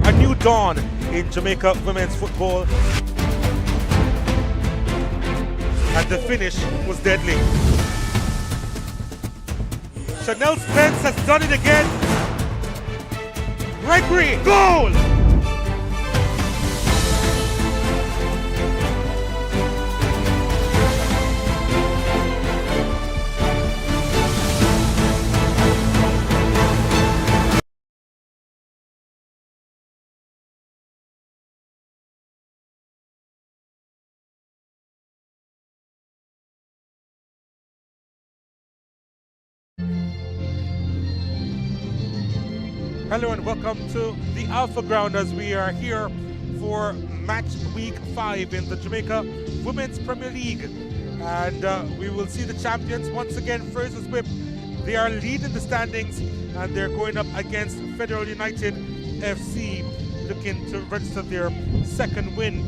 a new dawn in Jamaica women's football. And the finish was deadly. Chanel Spence has done it again. Gregory, goal! Hello and welcome to the Alpha Ground as we are here for match week 5 in the Jamaica Women's Premier League. And we will see the champions once again, Frazsiers Whip. They are leading the standings and they're going up against Federal United FC, looking to register their second win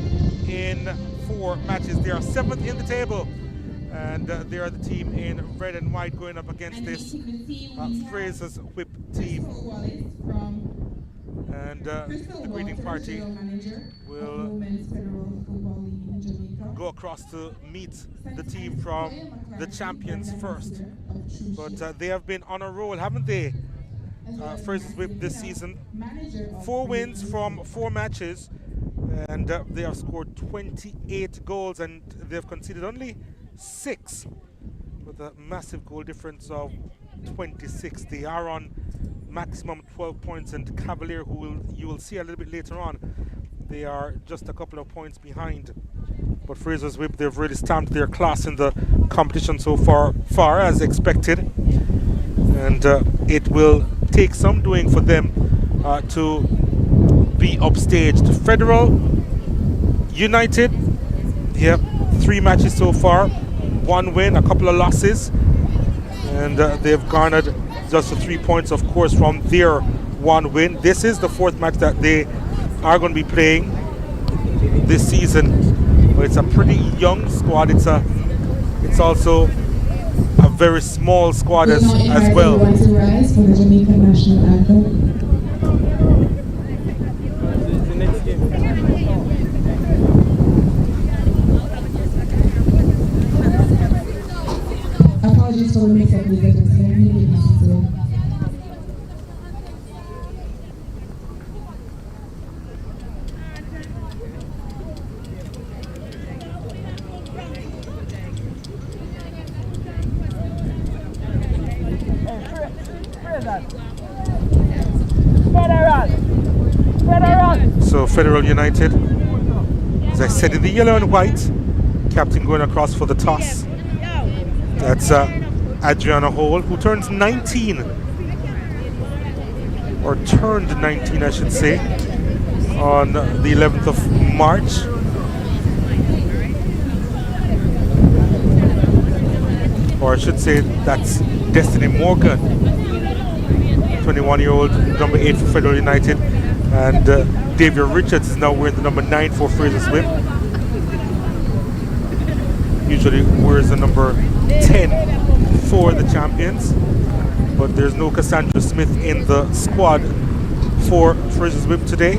in 4 matches. They are 7th in the table. And they are the team in red and white going up against this Frazsiers Whip team. And the greeting party will go across to meet the team from the champions first. But they have been on a roll, haven't they? Frazsiers Whip this season. 4 wins from 4 matches. And they have scored 28 goals and they've conceded only 6 with a massive goal difference of 26. They are on maximum 12 points, and Cavalier, who you will see a little bit later on, they are just a couple of points behind. But Frazsiers Whip, they've really stamped their class in the competition so far as expected, and it will take some doing for them to be upstaged. Federal United, yep, 3 matches so far, 1 win, a couple of losses, and they've garnered just 3 points, of course, from their 1 win. This is the 4th match that they are going to be playing this season. But it's a pretty young squad. It's also a very small squad as well. To rise for the Jamaican national anthem. Apologies for the mix-up, please. So Federal United, as I said, in the yellow and white, captain going across for the toss. That's Adriana Hall, who turns 19, or turned 19 I should say, on the 11th of March. Or I should say that's Destiny Morgan, 21-year-old, number 8 for Federal United. And Davia Richards is now wearing the number 9 for Frazsiers Whip. Usually wears the number 10 for the champions. But there's no Cassandra Smith in the squad for Frazsiers Whip today.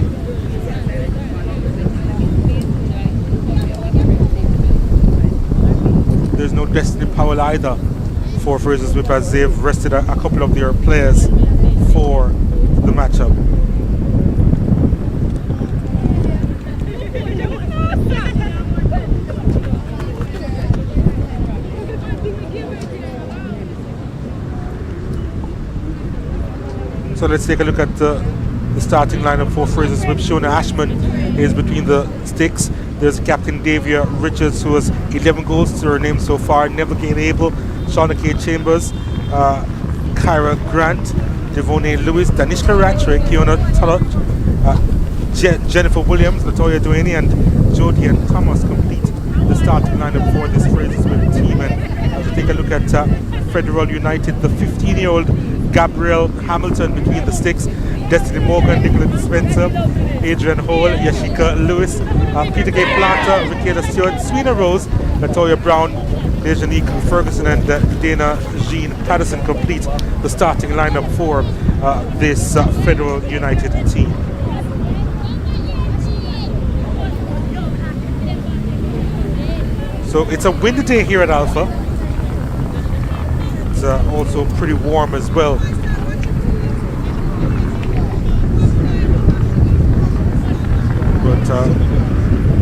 There's no Destiny Powell either for Frazsiers Whip, as they've rested a couple of their players for the matchup. So let's take a look at the starting lineup for Frazsiers Whip. Shona Ashman is between the sticks. There's Captain Davia Richards, who has 11 goals to her name so far. Nevergain Abel, Shauna K. Chambers, Kyra Grant, Devonay Lewis, Danishka Rattray, Kiona Tulloch, Jennifer Williams, Latoya Duaney, and Jodie and Thomas complete the starting lineup for this Frazsiers Whip team. And as we take a look at Federal United, the 15-year-old Gabrielle Hamilton between the sticks, Destiny Morgan, Nicholas Spencer, Adrian Hall, Yashika Lewis, Peter K. Planter, Michaela Stewart, Sweeney Rose, Latoya Brown, Dejanique Ferguson, and Dana Jean Patterson complete the starting lineup for this Federal United team. So it's a windy day here at Alpha. It's also pretty warm as well. But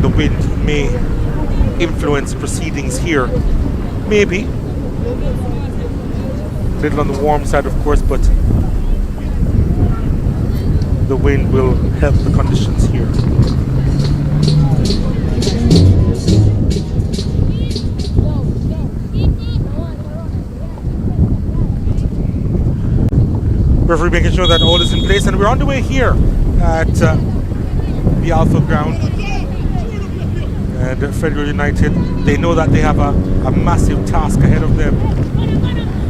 the wind may influence proceedings here. Maybe. A little on the warm side, of course, but the wind will help the conditions here. Referee making sure that all is in place, and we're on the way here at the Alpha ground. And Federal United, they know that they have a massive task ahead of them.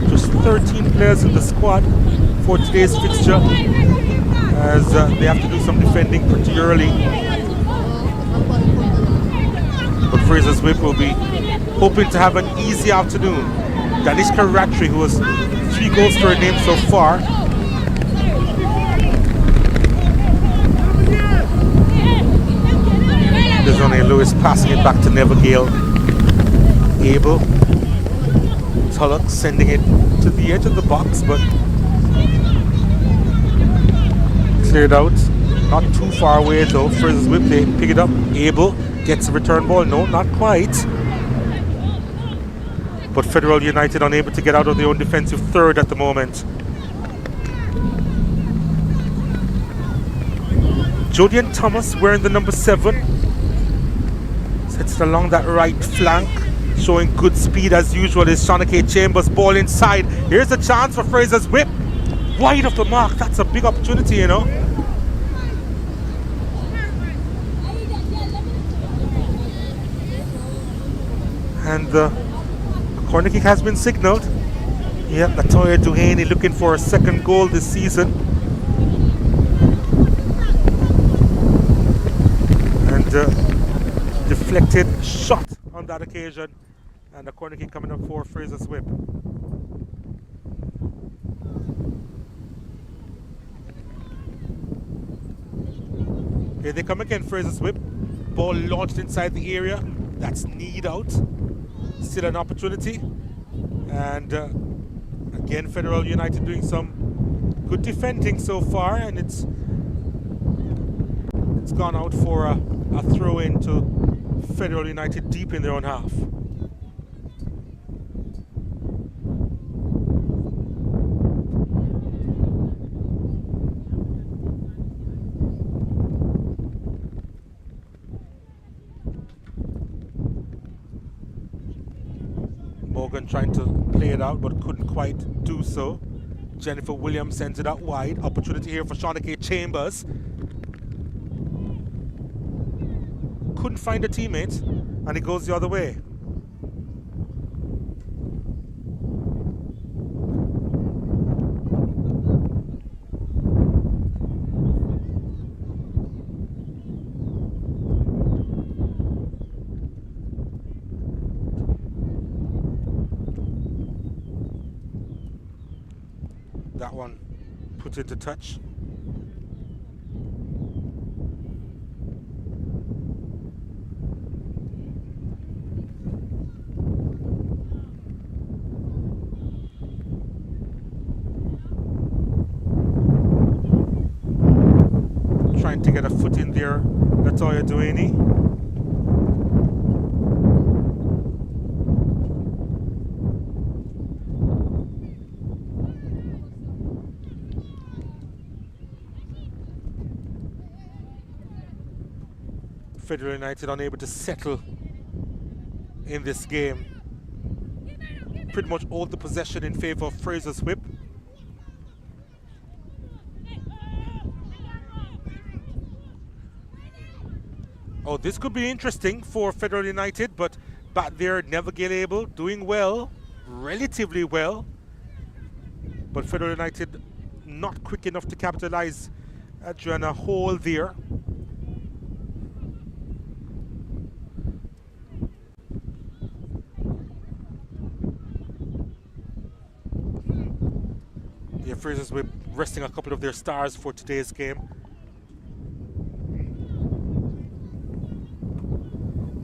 Just 13 players in the squad for today's fixture, as they have to do some defending pretty early. But Frazsiers Whip will be hoping to have an easy afternoon. Danish Karatri, who has 3 goals for a name so far. There's only Lewis passing it back to Nevergale. Abel. Tulloch sending it to the edge of the box, but cleared out. Not too far away though. Frazsiers Whip, they pick it up. Abel gets a return ball. No, not quite. But Federal United unable to get out of their own defensive third at the moment. Jodian Thomas wearing the number 7. Sets it along that right flank, showing good speed as usual is Shawnee Chambers. Ball inside. Here's a chance for Frazsiers Whip. Wide of the mark. That's a big opportunity, you know. And the corner kick has been signaled. Yep, Latoya Duhaney looking for a second goal this season. And deflected shot on that occasion, and a corner kick coming up for Frazsiers Whip. Here they come again, Frazsiers Whip. Ball launched inside the area. That's kneed out. Still an opportunity. And again, Federal United doing some good defending so far, and it's gone out for a throw in to Federal United deep in their own half. Morgan trying to play it out but couldn't quite do so. Jennifer Williams sends it out wide. Opportunity here for Shawnee Chambers. Couldn't find a teammate, and it goes the other way. That one put into touch. Trying to get a foot in there, Latoya Duhaney. Federal United unable to settle in this game. Pretty much all the possession in favor of Frazsiers Whip. Oh, this could be interesting for Federal United, but back there, Nevergale Able doing well, relatively well. But Federal United not quick enough to capitalize during a hole there. Yeah, Frazsiers Whip resting a couple of their stars for today's game.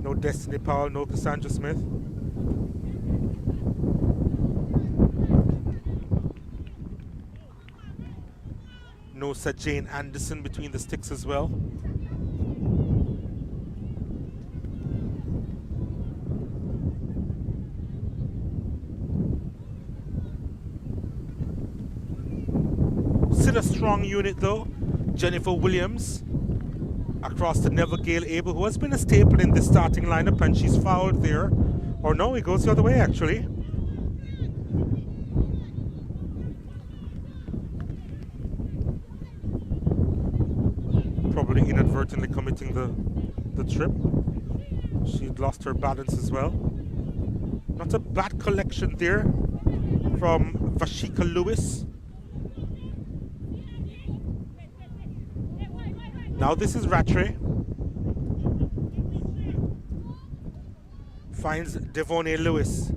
No Destiny Powell, no Cassandra Smith. No Sir Jane Anderson between the sticks as well. Still a strong unit though. Jennifer Williams across to Neville Gale Abel, who has been a staple in this starting lineup, and she's fouled there. Or no, he goes the other way actually. Probably inadvertently committing the trip. She'd lost her balance as well. Not a bad collection there from Vashika Lewis. Now this is Rattray. Finds Devonnae Lewis.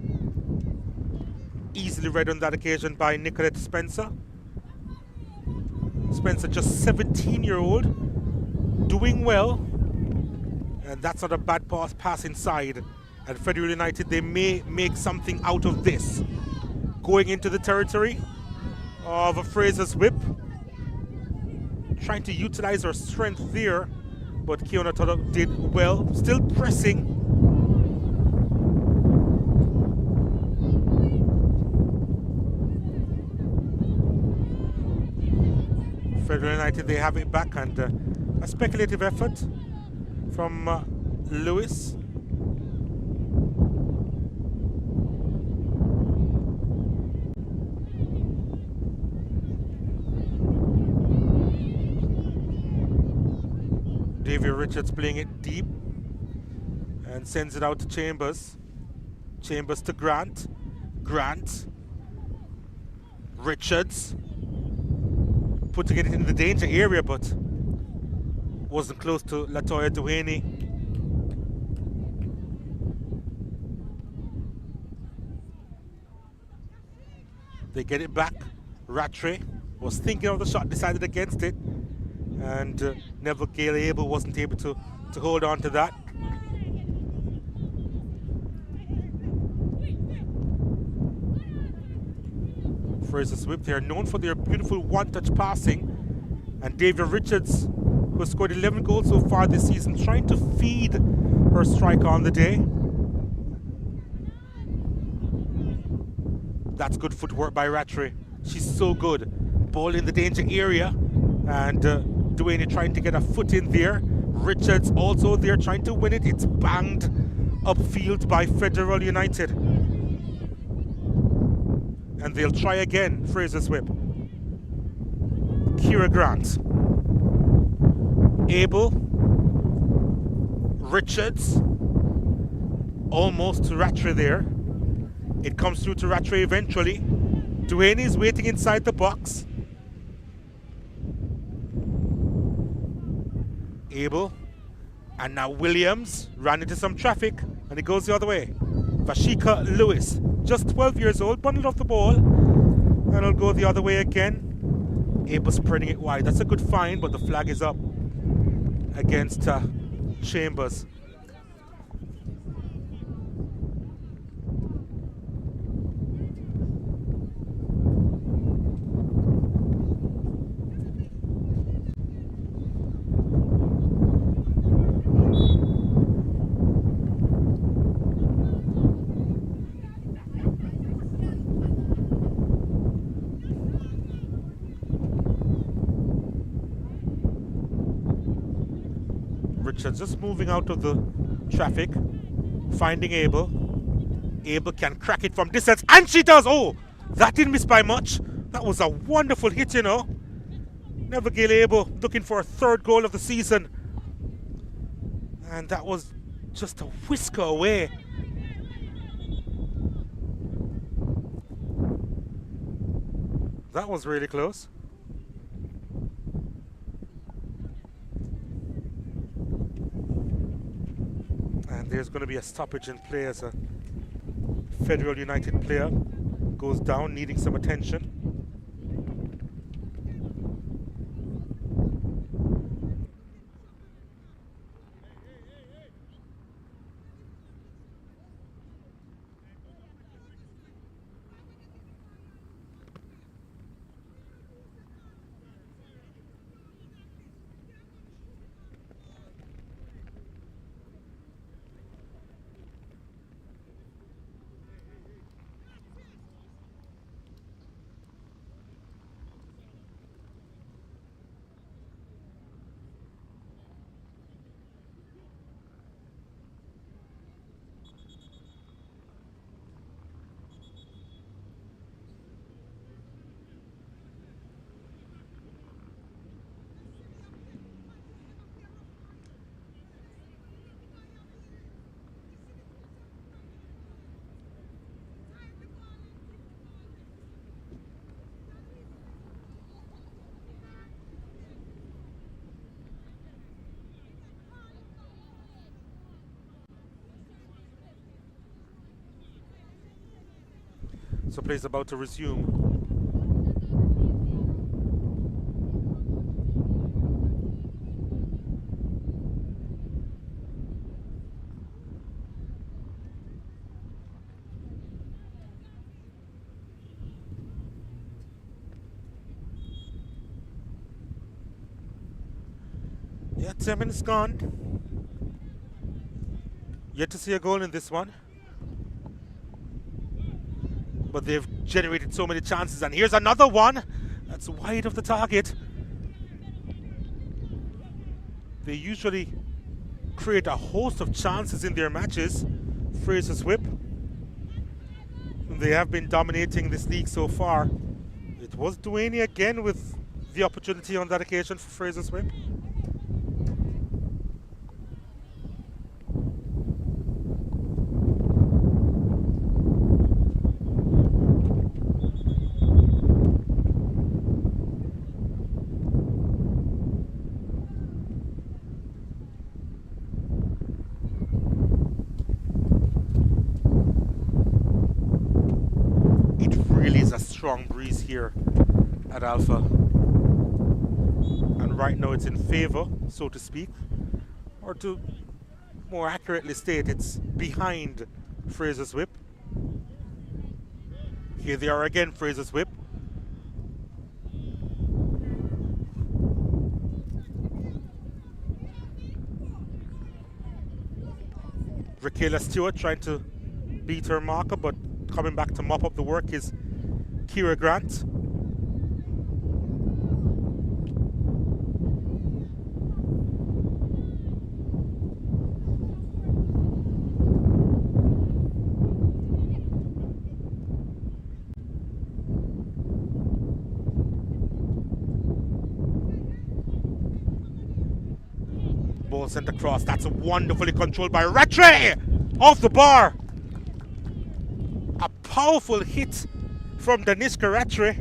Easily read on that occasion by Nicolette Spencer. Spencer, just 17-year-old, doing well. And that's not a bad pass inside. And Federal United, they may make something out of this. Going into the territory of a Frazier's whip. Trying to utilize her strength there, but Kiona Tuddock did well. Still pressing. Federal United, they have it back, and a speculative effort from Lewis. Davia Richards playing it deep and sends it out to Chambers. Chambers to Grant. Grant. Richards. Putting it in the danger area, but wasn't close to Latoya Duhaney. They get it back. Rattray was thinking of the shot, decided against it. And Neville Gale Abel wasn't able to hold on to that. Frazier's whip, they are known for their beautiful one-touch passing. And Davia Richards, who has scored 11 goals so far this season, trying to feed her strike on the day. That's good footwork by Rattray. She's so good. Ball in the danger area. And Duhaney trying to get a foot in there. Richards also there trying to win it. It's banged upfield by Federal United. And they'll try again. Frazier's whip. Kira Grant. Abel. Richards. Almost to Rattray there. It comes through to Rattray eventually. Duhaney is waiting inside the box. Abel, and now Williams ran into some traffic, and it goes the other way. Vashika Lewis, just 12 years old, bundled off the ball, and it'll go the other way again. Abel spreading it wide. That's a good find, but the flag is up against Chambers. Richards just moving out of the traffic, finding Abel. Abel can crack it from distance, and she does! Oh, that didn't miss by much. That was a wonderful hit, you know. Neville Gale Abel looking for a third goal of the season. And that was just a whisker away. That was really close. And there's going to be a stoppage in play as a Federal United player goes down, needing some attention. So play is about to resume. Yeah, 10 minutes gone. Yet to see a goal in this one. But they've generated so many chances, and here's another one that's wide of the target. They usually create a host of chances in their matches. Frazsiers whip. They have been dominating this league so far. It was Duaney again with the opportunity on that occasion for Frazsiers whip. Strong breeze here at Alpha, and right now it's in favor, so to speak, or to more accurately state, it's behind Frazsiers whip. Here they are again, Frazsiers whip. Rakayla Stewart trying to beat her marker, but coming back to mop up the work is Kira Grant. Ball sent across. That's wonderfully controlled by Rattray! Off the bar! A powerful hit from Daniska Rattray.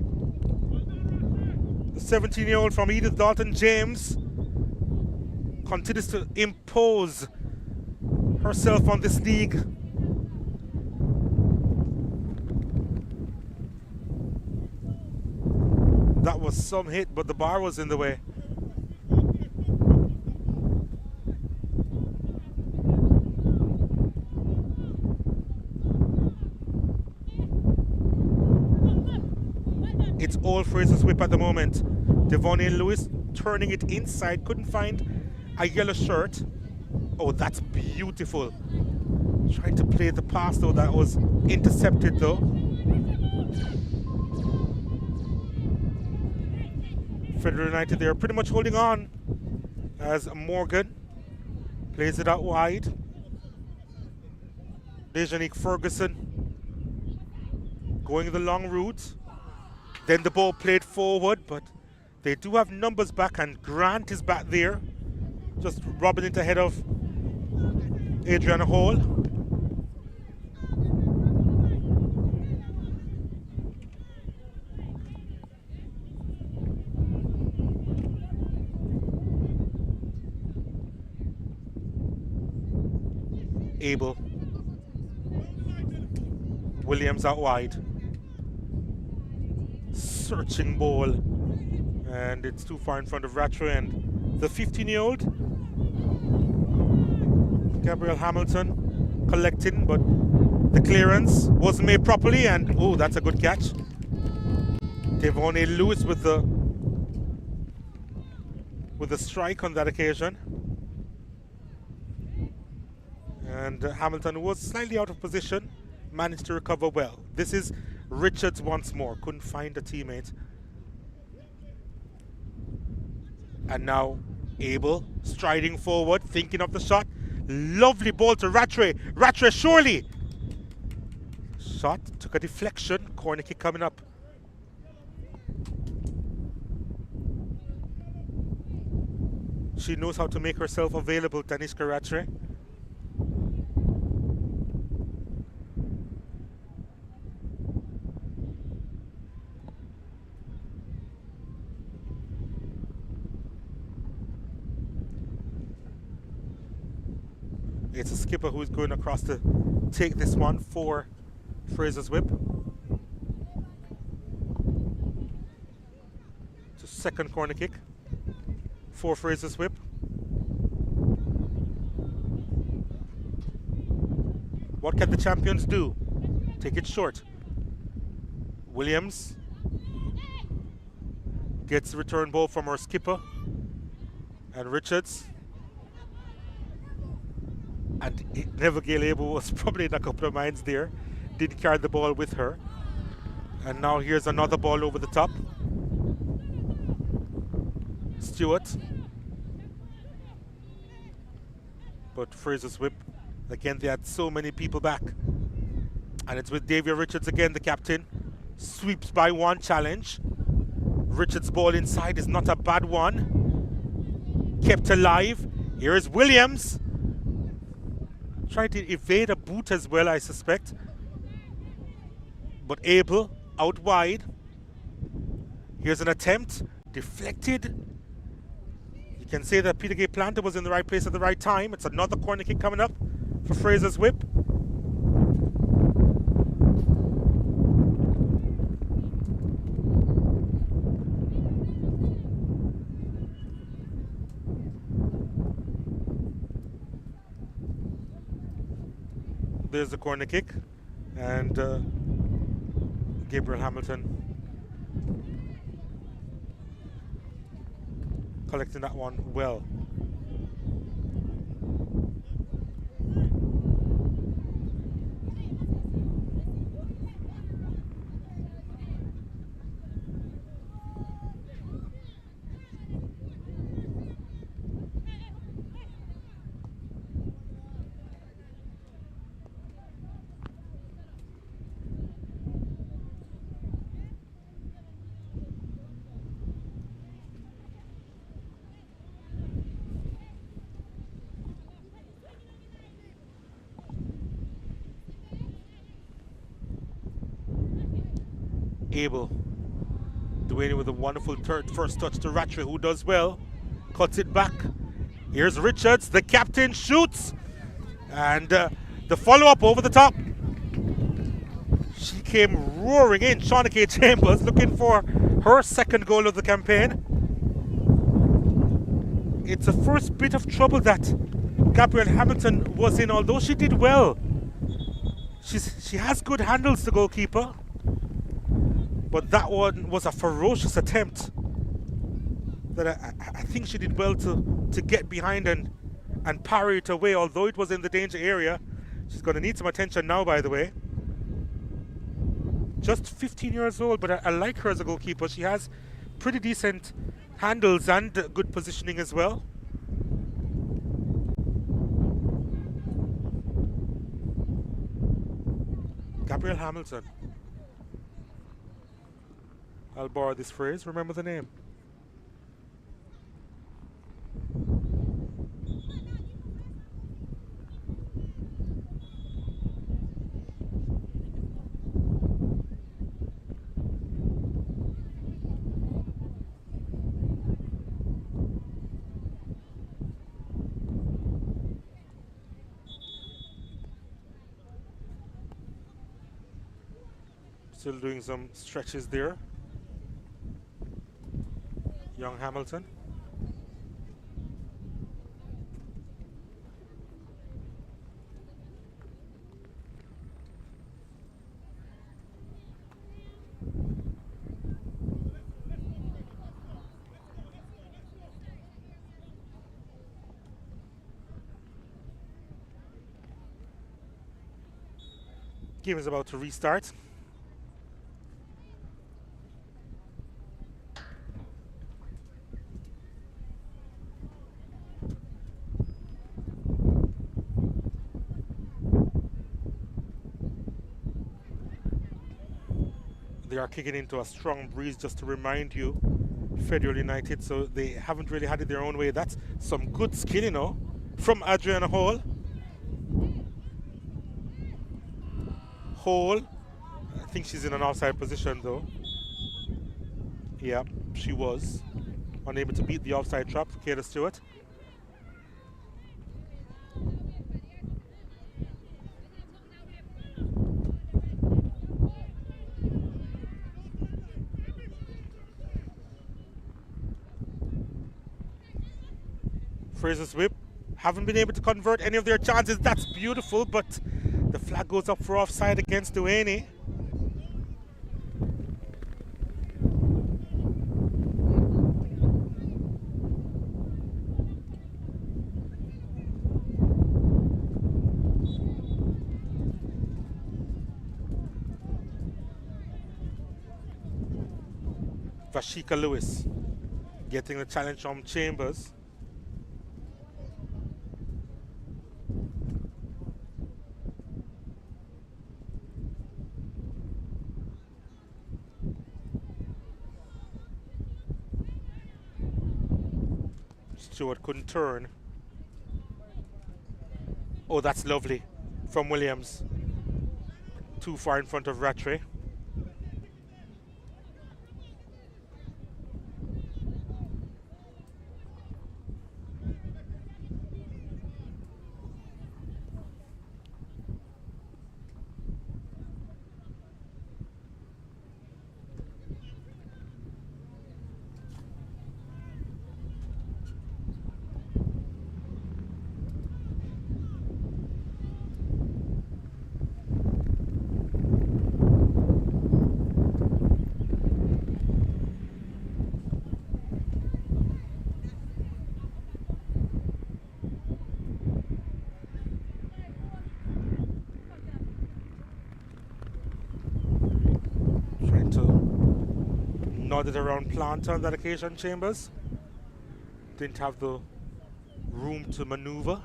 The 17-year-old from Edith Dalton James continues to impose herself on this league. That was some hit, but the bar was in the way. It's all Frazsiers whip at the moment. Devonian Lewis turning it inside, couldn't find a yellow shirt. Oh, that's beautiful. Trying to play the pass though, that was intercepted though. Federal United, they're pretty much holding on as Morgan plays it out wide. Dejanique Ferguson going the long route. Then the ball played forward, but they do have numbers back, and Grant is back there, just robbing it ahead of Adriana Hall. Abel. Williams out wide. Searching ball, and it's too far in front of Rattray, and the 15-year-old Gabriel Hamilton collecting, but the clearance wasn't made properly, and oh, that's a good catch. Devonay Lewis with the strike on that occasion, and Hamilton, who was slightly out of position, managed to recover well. This is Richards once more, couldn't find a teammate. And now Abel striding forward, thinking of the shot. Lovely ball to Rattray. Rattray surely. Shot took a deflection. Corner kick coming up. She knows how to make herself available, Daniska Rattray. It's a skipper who's going across to take this one for Frazsiers whip. second corner kick for Frazier's Whip. What can the champions do? Take it short. Williams gets the return ball from our skipper and Richards. And Never Gail Abel was probably in a couple of minds there. Didn't carry the ball with her. And now here's another ball over the top. Stewart. But Frazier's Whip, again, they had so many people back. And it's with Davia Richards again, the captain. Sweeps by one, challenge. Richards' ball inside is not a bad one. Kept alive. Here is Williams. Tried to evade a boot as well, I suspect. But Abel out wide. Here's an attempt. Deflected. You can say that Peter Gay Planter was in the right place at the right time. It's another corner kick coming up for Frazier's Whip. There's the corner kick, and Gabriel Hamilton collecting that one well. Abel doing it with a wonderful first touch to Rattray, who does well. Cuts it back. Here's Richards, the captain shoots. And the follow-up over the top. She came roaring in. Shauna K. Chambers looking for her second goal of the campaign. It's the first bit of trouble that Gabrielle Hamilton was in, although she did well. She has good handles, the goalkeeper. But that one was a ferocious attempt that I think she did well to get behind and parry it away, although it was in the danger area. She's going to need some attention now, by the way. Just 15 years old, but I like her as a goalkeeper. She has pretty decent handles and good positioning as well. Gabrielle Hamilton. I'll borrow this phrase. Remember the name. Still doing some stretches there. Young Hamilton. Game is about to restart. They are kicking into a strong breeze, just to remind you, Federal United, so they haven't really had it their own way. That's some good skill, you know, from Adriana Hall. Hall, I think she's in an offside position though. Yeah, she was. Unable to beat the offside trap, Kayla Stewart. Frazier's whip haven't been able to convert any of their chances. That's beautiful, but the flag goes up for offside against Duane. Vashika Lewis getting the challenge from Chambers. Stewart couldn't turn. Oh, that's lovely from Williams. Too far in front of Rattray. Nodded around Planter on that occasion, Chambers. Didn't have the room to maneuver.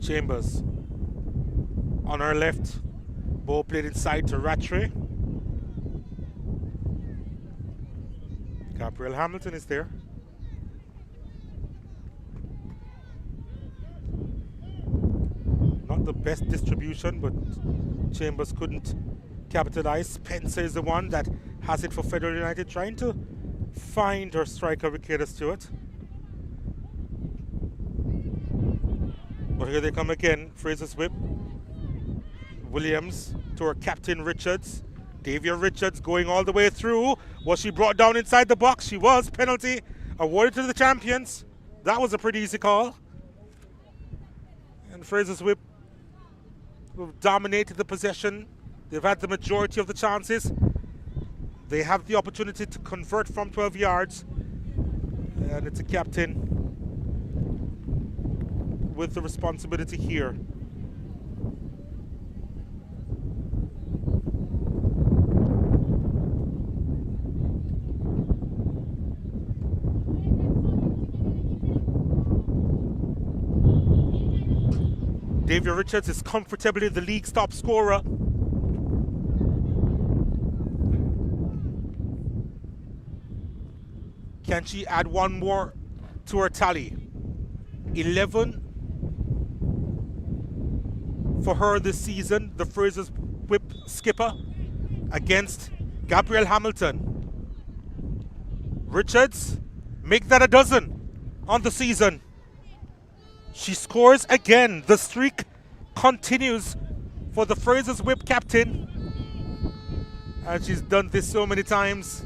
Chambers on her left, ball played inside to Rattray. Gabriel Hamilton is there. Not the best distribution, but Chambers couldn't capitalize. Spencer is the one that has it for Federal United, trying to find her striker, Ricardo Stewart. But here they come again. Frazier's whip. Williams to her captain Richards. Davia Richards going all the way through. Was she brought down inside the box? She was. Penalty awarded to the champions. That was a pretty easy call. And Frazier's whip have dominated the possession. They've had the majority of the chances. They have the opportunity to convert from 12 yards. And it's a captain with the responsibility here. Davia Richards is comfortably the league's top scorer. Can she add one more to her tally? 11 for her this season, the Frazier's whip skipper, against Gabriel Hamilton. Richards, make that a dozen on the season. She scores again. The streak continues for the Frazier's whip captain. And she's done this so many times.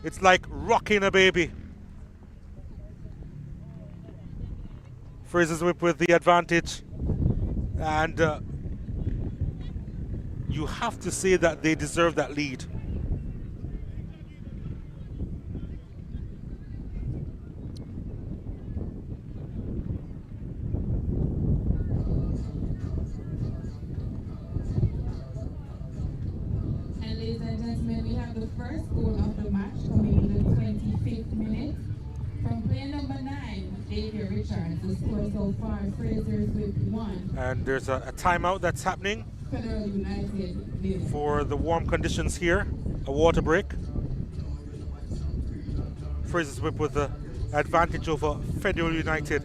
It's like rocking a baby. Frazier's whip with the advantage. And you have to say that they deserve that lead. And ladies and gentlemen, we have the first goal of the match coming in the 25th minute from player number 9, Davia Richards. The score so far, Frazier's with 1. And there's a timeout that's happening Federal United 0. for the warm conditions here, a water break. Frazier's whip with the advantage over Federal United.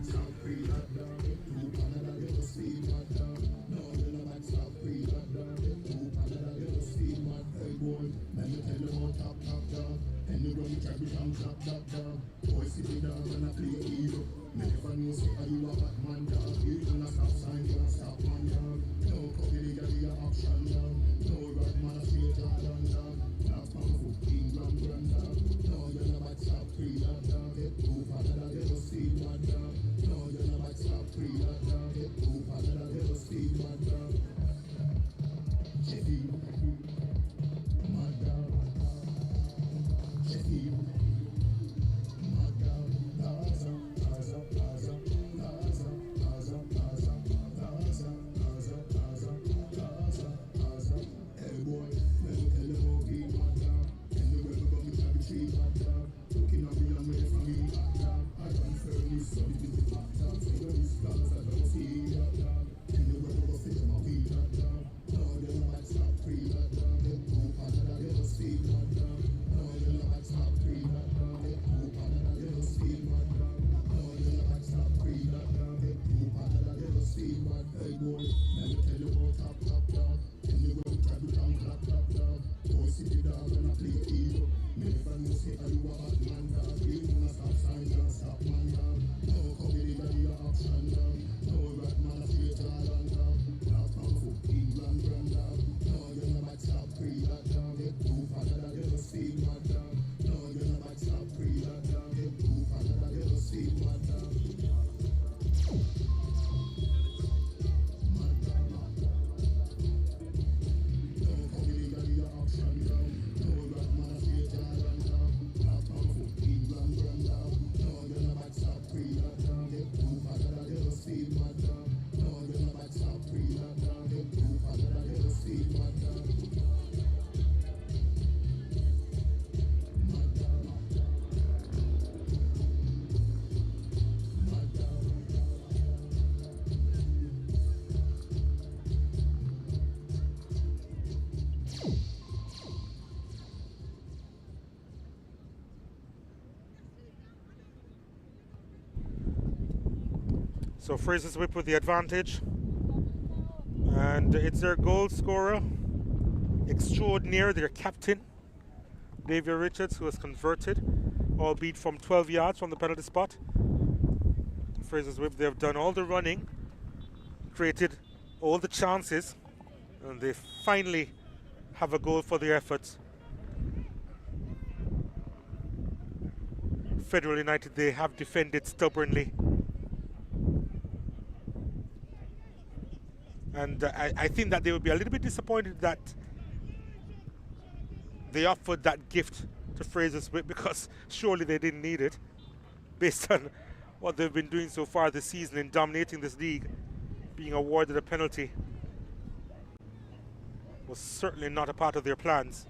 So Frazier's Whip with the advantage. And it's their goal scorer extraordinaire, their captain, Xavier Richards, who has converted, albeit from 12 yards from the penalty spot. Frazier's Whip, they have done all the running, created all the chances, and they finally have a goal for their efforts. Federal United, they have defended stubbornly. And I think that they would be a little bit disappointed that they offered that gift to Frazier's Whip, because surely they didn't need it based on what they've been doing so far this season in dominating this league. Being awarded a penalty was certainly not a part of their plans.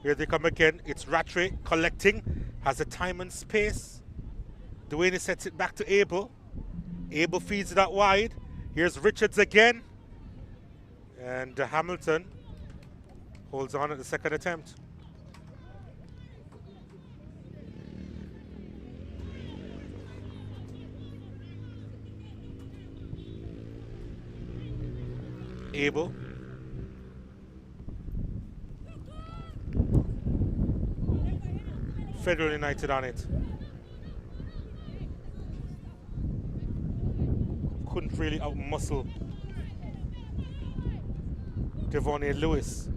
Here they come again. It's Rattray collecting, has the time and space. Duane sets it back to Abel. Abel feeds it out wide. Here's Richards again. And Hamilton holds on at the second attempt. Abel. Federal United on it. Couldn't really outmuscle Devontae Lewis.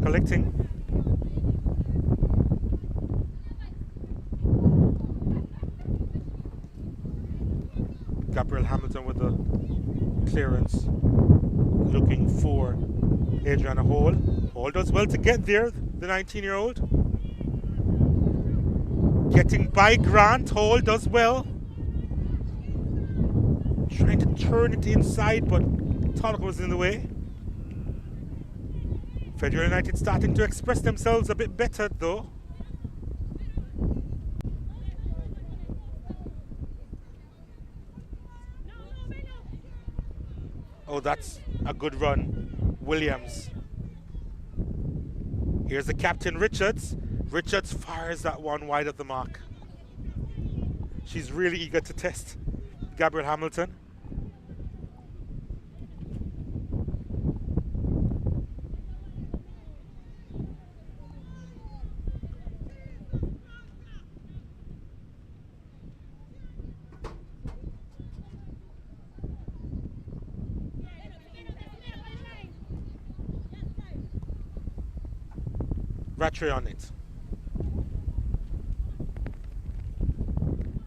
Collecting. Gabriel Hamilton with the clearance, looking for Adriana Hall. Hall does well to get there, the 19-year-old. Getting by Grant. Hall does well. Trying to turn it inside, but Tulloch was in the way. Federal United starting to express themselves a bit better though. Oh, that's a good run. Williams. Here's the captain, Richards. Richards fires that one wide of the mark. She's really eager to test Gabrielle Hamilton. Rattray on it.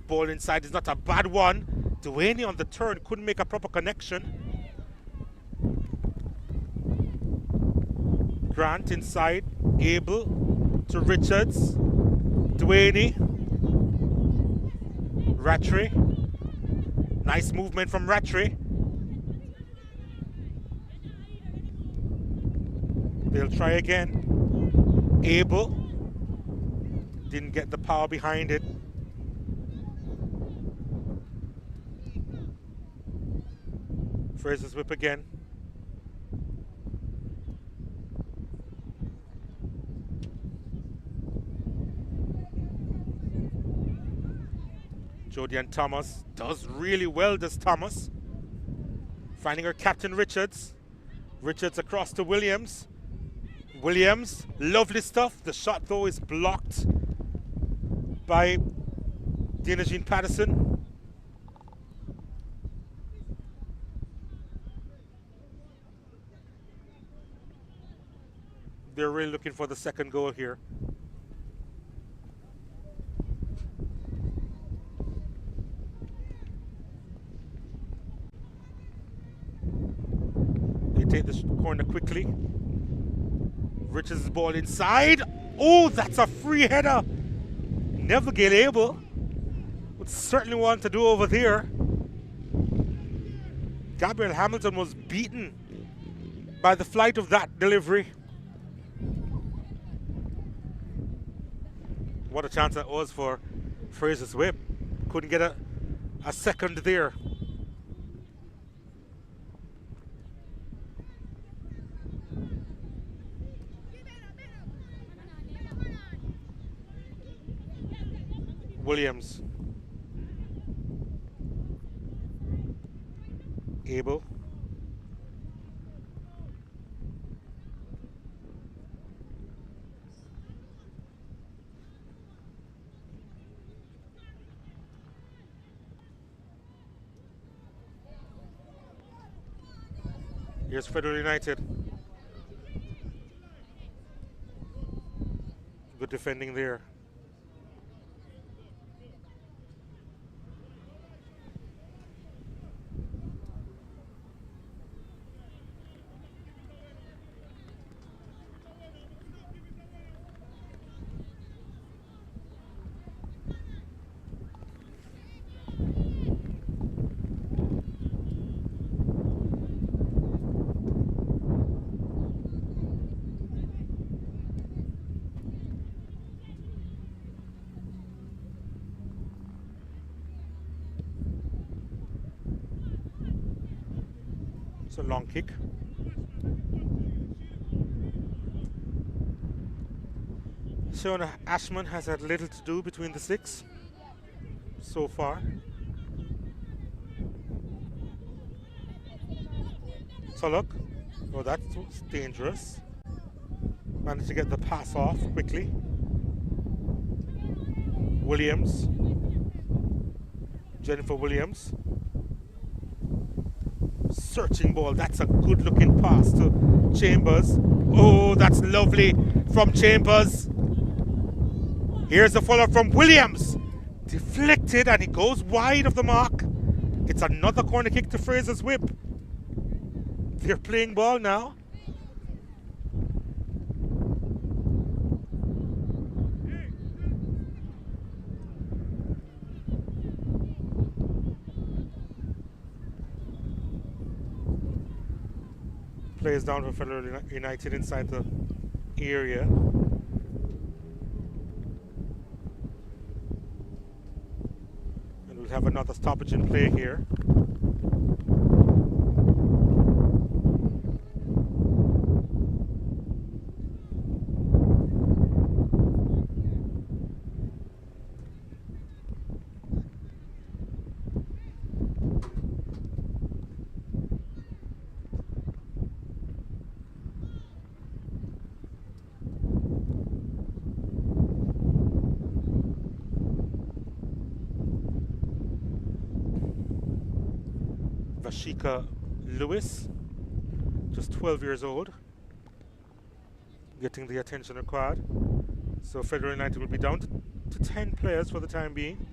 Ball inside is not a bad one. Dewaney on the turn couldn't make a proper connection. Grant inside, Abel to Richards. Dewaney. Rattray. Nice movement from Rattray. They'll try again. Abel didn't get the power behind it. Frazier's whip again. Jodie and Thomas does really well, does Thomas. Finding her captain Richards. Richards across to Williams. Williams, lovely stuff. The shot though is blocked by Dana Jean Patterson. They're really looking for the second goal here. They take this corner quickly. Richards' ball inside. Oh, that's a free header. Never get able. Would certainly want to do over there. Gabrielle Hamilton was beaten by the flight of that delivery. What a chance that was for Frazier's whip. Couldn't get a second there. Williams. Abel. Here's Federal United. Good defending there. It's a long kick. Shona Ashman has had little to do between the six so far. Tulloch. Oh, that was dangerous. Managed to get the pass off quickly. Williams. Jennifer Williams. Searching ball. That's a good looking pass to Chambers. Oh, that's lovely from Chambers. Here's the follow from Williams. Deflected and it goes wide of the mark. It's another corner kick to Frazier's whip. They're playing ball now. Plays down for Federal United inside the area. And we'll have another stoppage in play here. Vashika Lewis, just 12 years old, getting the attention required. So Federal United will be down to 10 players for the time being,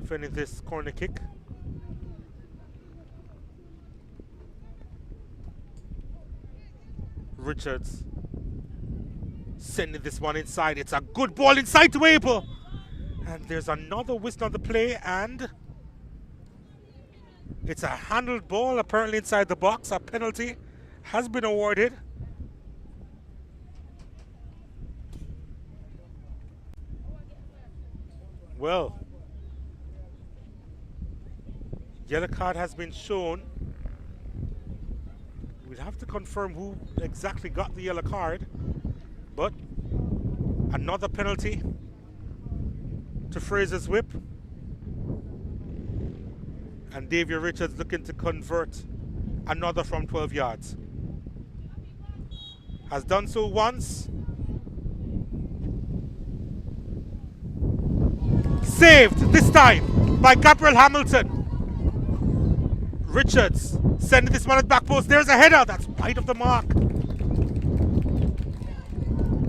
defending this corner kick. Richards sending this one inside. It's a good ball inside to Abel. And there's another whistle on the play, and it's a handled ball apparently inside the box. A penalty has been awarded. Well, yellow card has been shown. We'll have to confirm who exactly got the yellow card, but another penalty to Frazier's whip. And Davia Richards looking to convert another from 12 yards. Has done so once. Saved this time by Gabriel Hamilton. Richards sending this one at back post. There's a header. That's wide of the mark.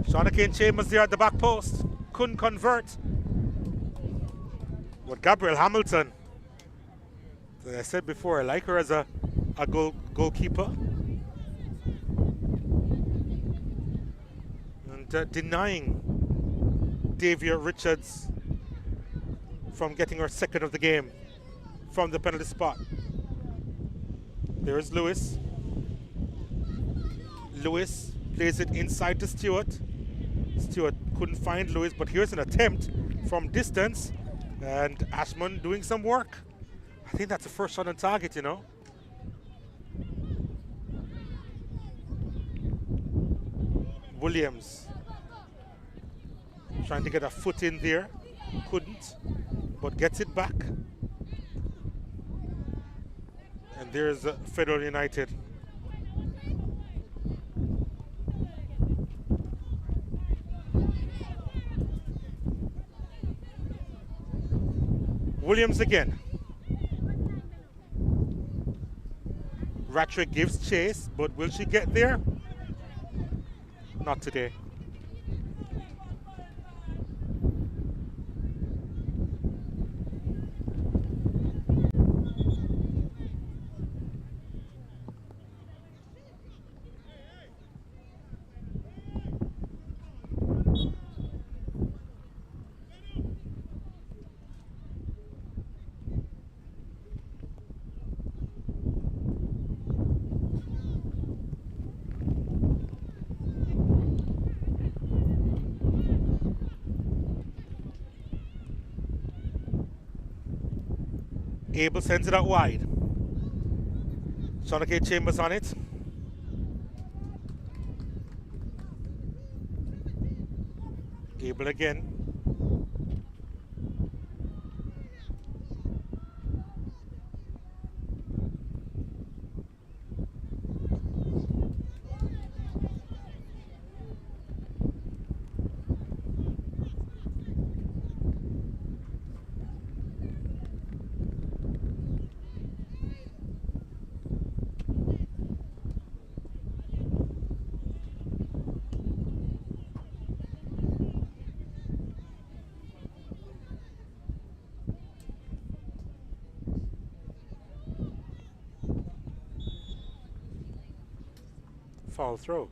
Shawna Chambers there at the back post. Couldn't convert. But Gabriel Hamilton, as I said before, I like her as a goalkeeper. And denying Davia Richards from getting her second of the game from the penalty spot. There is Lewis. Lewis plays it inside to Stewart. Stewart couldn't find Lewis, but here's an attempt from distance. And Ashman doing some work. I think that's the first shot on target, you know. Williams trying to get a foot in there. Couldn't, but gets it back. And there's Federal United. Williams again. Ratrick gives chase, but will she get there? Not today. Abel sends it out wide. Shawna Chambers on it. Abel again. Foul throw.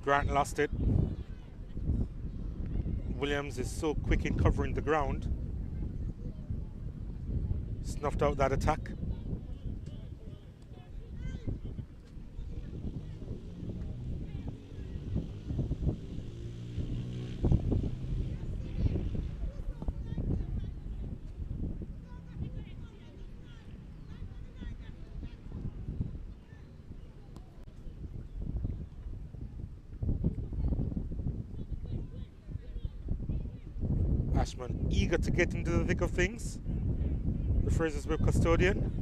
Grant lost it. Williams is so quick in covering the ground. Snuffed out that attack. Ashman eager to get into the thick of things. The Frazier's Whip custodian.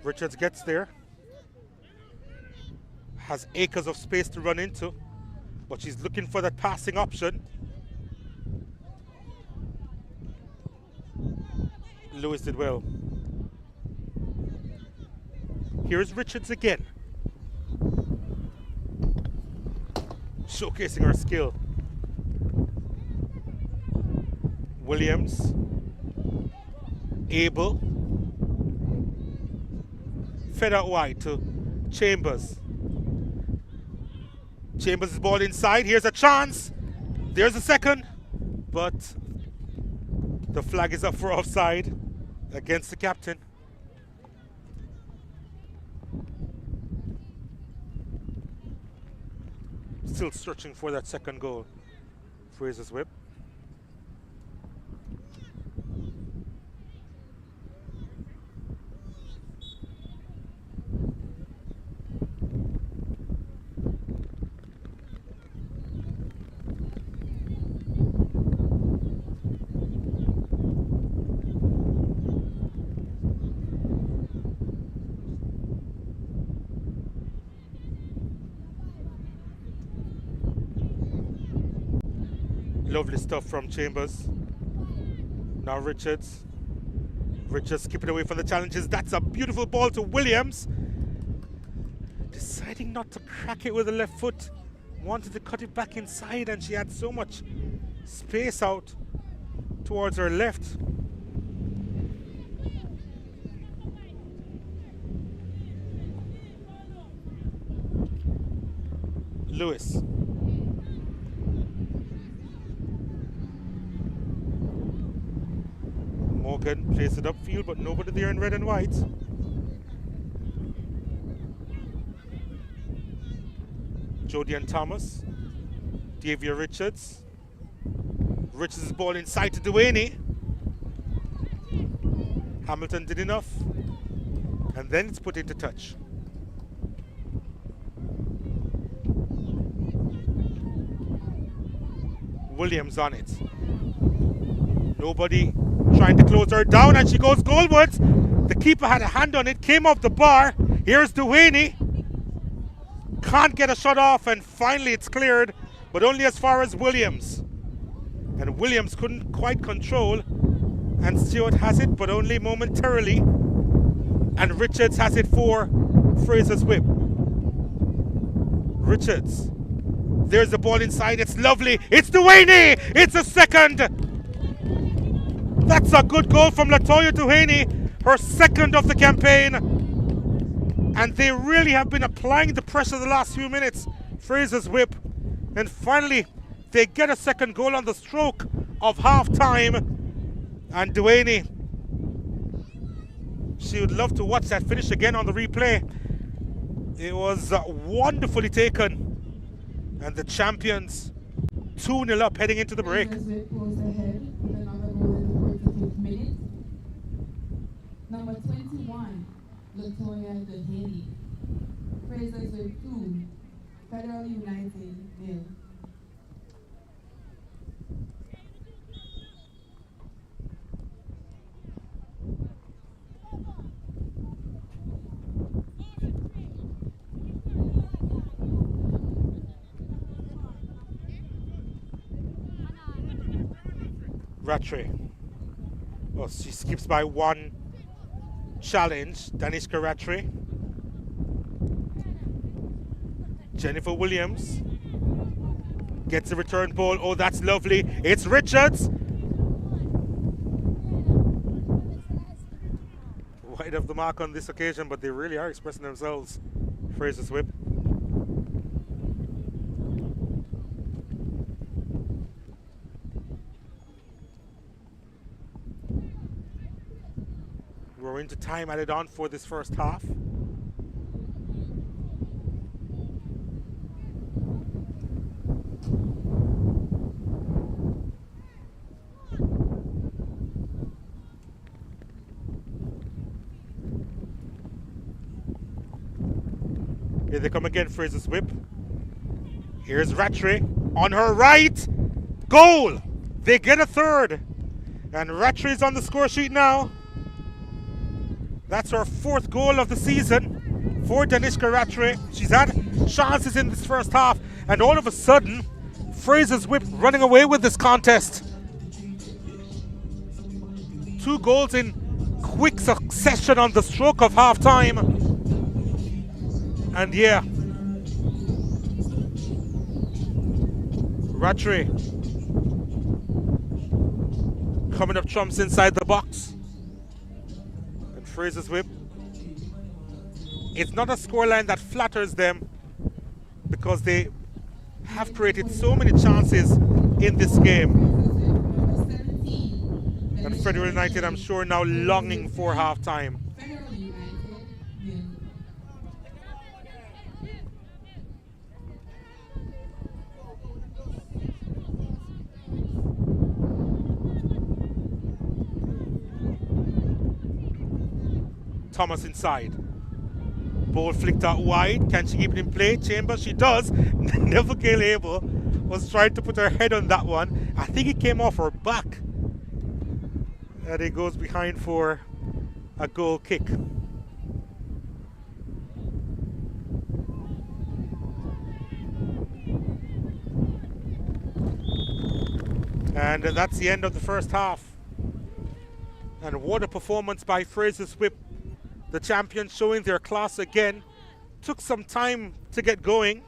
Richards gets there, has acres of space to run into, but she's looking for that passing option. Lewis did well. Here's Richards again, showcasing her skill. Williams, able. Fed out wide to Chambers. Chambers' ball inside. Here's a chance. There's a second. But the flag is up for offside against the captain. Still searching for that second goal. Frazier's Whip. Lovely stuff from Chambers. Now Richards. Richards skipping away from the challenges. That's a beautiful ball to Williams. Deciding not to crack it with the left foot. Wanted to cut it back inside, and she had so much space out towards her left. Lewis. Morgan plays it upfield, but nobody there in red and white. Jody and Thomas. Davia Richards. Richards' ball inside to Duaney. Hamilton did enough. And then it's put into touch. Williams on it. Nobody trying to close her down, and she goes goalwards. The keeper had a hand on it, came off the bar. Here's Duaney. Can't get a shot off, and finally it's cleared, but only as far as Williams. And Williams couldn't quite control, and Stewart has it, but only momentarily. And Richards has it for Frazier's Whip. Richards. There's the ball inside. It's lovely. It's Duaney. It's a second. That's a good goal from Latoya Duhaney, her second of the campaign. And they really have been applying the pressure the last few minutes. Frazier's Whip. And finally, they get a second goal on the stroke of half-time. And Duhaney, she would love to watch that finish again on the replay. It was wonderfully taken. And the champions 2-0 up heading into the break. Number 21, Latoya Duhaney. Frazier's Whip 2, Federal United 0. Rattray. Oh, she skips by one challenge. Danishka Rattray. Jennifer Williams gets a return ball. Oh, that's lovely. It's Richards. Wide of the mark on this occasion, but they really are expressing themselves. Frazier's whip. We're into time added on for this first half. Here they come again, Frazier's whip. Here's Rattray on her right. Goal! They get a third. And Rattray's on the score sheet now. That's her fourth goal of the season for Danishka Rattray. She's had chances in this first half, and all of a sudden, Frazier's whip running away with this contest. 2 goals in quick succession on the stroke of half time. And yeah, Rattray coming up trumps inside the box. And Frazier's whip. It's not a scoreline that flatters them because they have created so many chances in this game. And Federal United, I'm sure, now longing for half time. Thomas inside. Ball flicked out wide. Can she keep it in play? Chambers, she does. Neville Gale-Abel was trying to put her head on that one. I think it came off her back. And it goes behind for a goal kick. And that's the end of the first half. And what a performance by Frazier's whip. The champions showing their class again. Took some time to get going.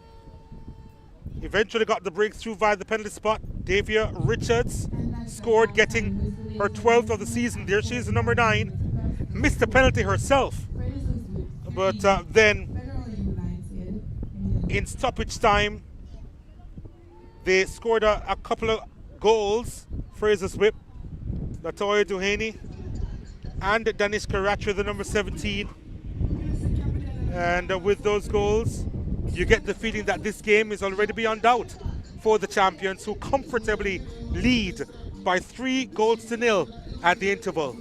Eventually got the breakthrough via the penalty spot. Davia Richards scored, getting her 12th of the season. There she is, the number 9. Missed the penalty herself. But then in stoppage time, they scored a couple of goals. Frazier's whip. Latoya Duhaney and Danishka Rattray, the number 17. And with those goals, you get the feeling that this game is already beyond doubt for the champions, who comfortably lead by 3-0 at the interval.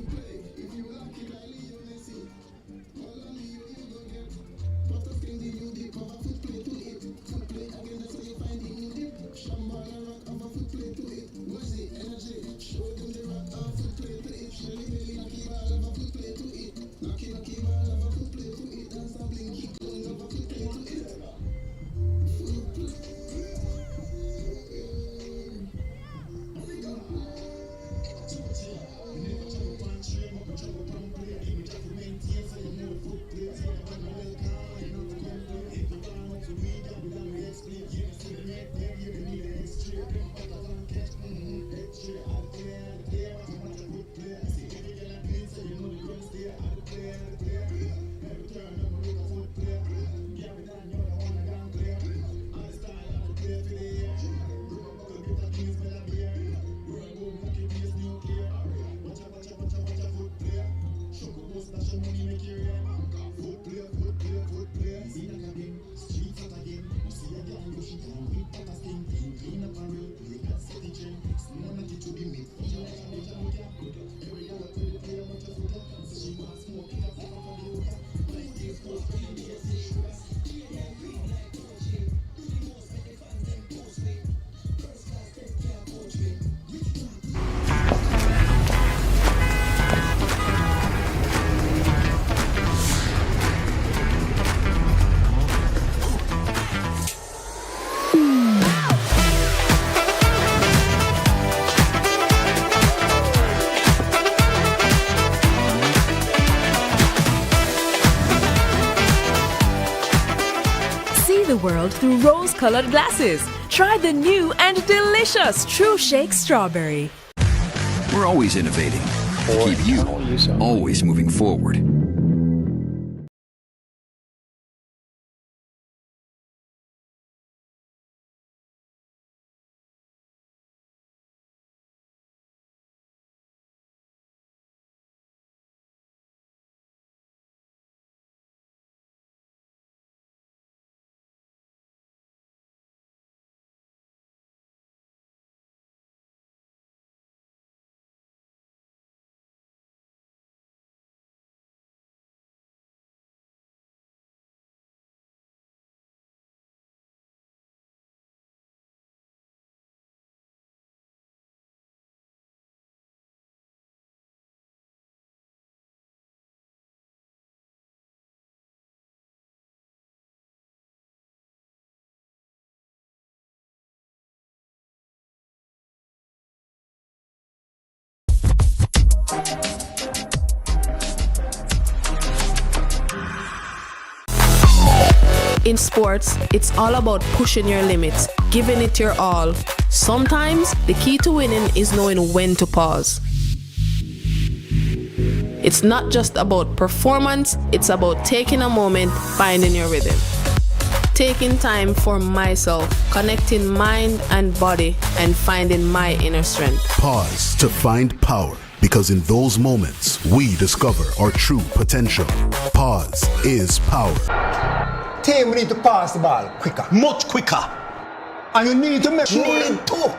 world through rose-colored glasses. Try the new and delicious True Shake Strawberry. We're always innovating to keep you always moving forward. In sports, it's all about pushing your limits, giving it your all. Sometimes, the key to winning is knowing when to pause. It's not just about performance, it's about taking a moment, finding your rhythm. Taking time for myself, connecting mind and body, and finding my inner strength. Pause to find power, because in those moments, we discover our true potential. Pause is power. Team, we need to pass the ball quicker. Much quicker. And you need to make sure. Need to.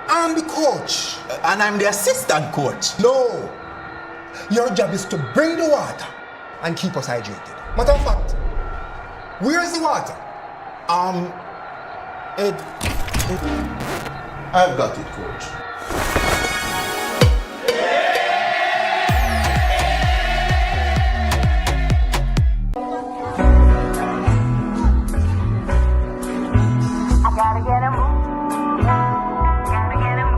I'm the coach. And I'm the assistant coach. No. Your job is to bring the water and keep us hydrated. Matter of fact, where's the water? I've got it, coach. Gotta get him. Gotta get him.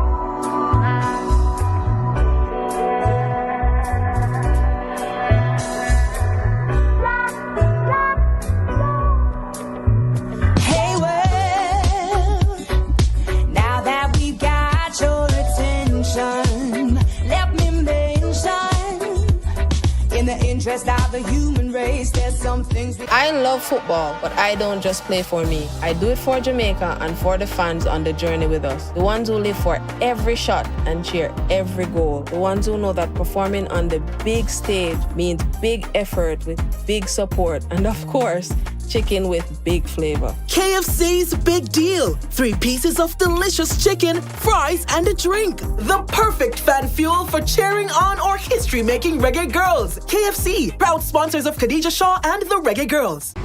Hey, well, now that we've got your attention, let me mention, in the interest of the human race, there's some things we... I love football, but I don't just play for me. I do it for Jamaica and for the fans on the journey with us. The ones who live for every shot and cheer every goal. The ones who know that performing on the big stage means big effort with big support. And of course, chicken with big flavor. KFC's Big Deal. 3 pieces of delicious chicken, fries, and a drink. The perfect fan fuel for cheering on or history-making reggae girls. KFC, proud sponsors of Khadija Shaw and the Reggae Girls.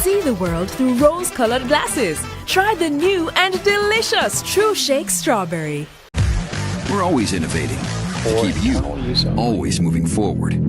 See the world through rose-colored glasses. Try the new and delicious True Shake Strawberry. We're always innovating to keep you always moving forward.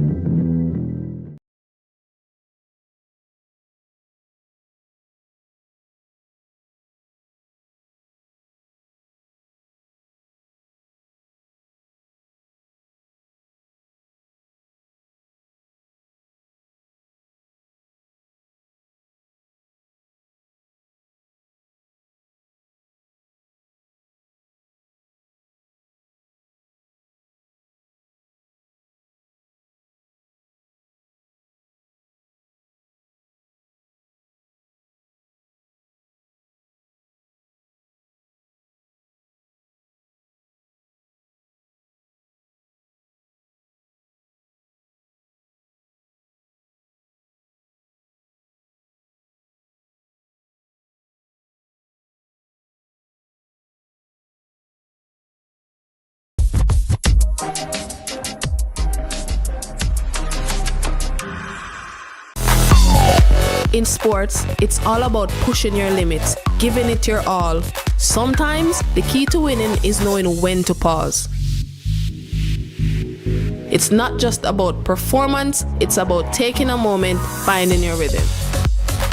In sports, it's all about pushing your limits, giving it your all. Sometimes, the key to winning is knowing when to pause. It's not just about performance, it's about taking a moment, finding your rhythm.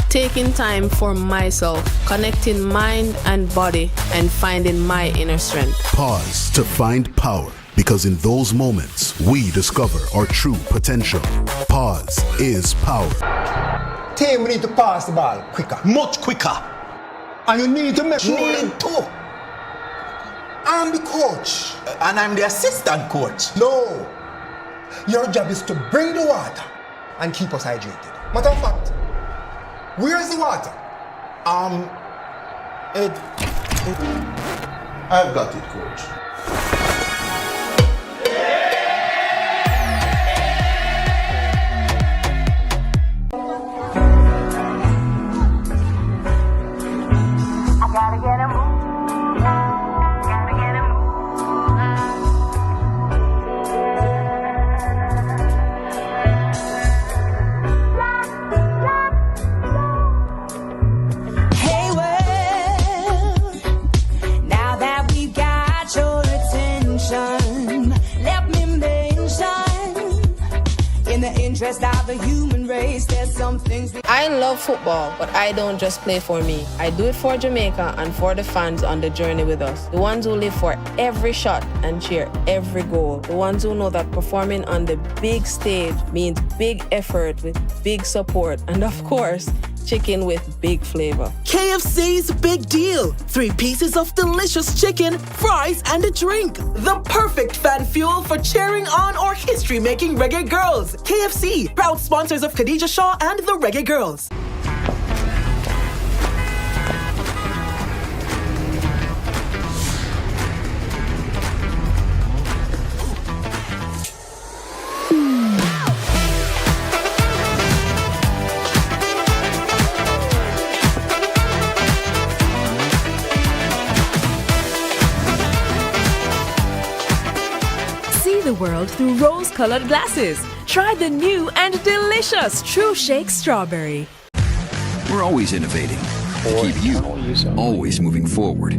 Taking time for myself, connecting mind and body, and finding my inner strength. Pause to find power, because in those moments, we discover our true potential. Pause is power. Team, we need to pass the ball quicker. Much quicker. And you need to make sure. Need to. I'm the coach. And I'm the assistant coach. No. Your job is to bring the water and keep us hydrated. Matter of fact, where's the water? I've got it, coach. Gotta get a move. Gotta get a Hey, well, now that we've got your attention, let me mention, in the interest of the human race, there's some things we... I love football, but I don't just play for me. I do it for Jamaica and for the fans on the journey with us. The ones who live for every shot and cheer every goal. The ones who know that performing on the big stage means big effort with big support. And of course, chicken with big flavor. KFC's big deal. 3 pieces of delicious chicken, fries, and a drink. The perfect fan fuel for cheering on or history-making reggae girls. KFC, proud sponsors of Khadija Shaw and the Reggae Girls. See the world through rose-colored glasses. Try the new and delicious True Shake Strawberry. We're always innovating to keep you always moving forward.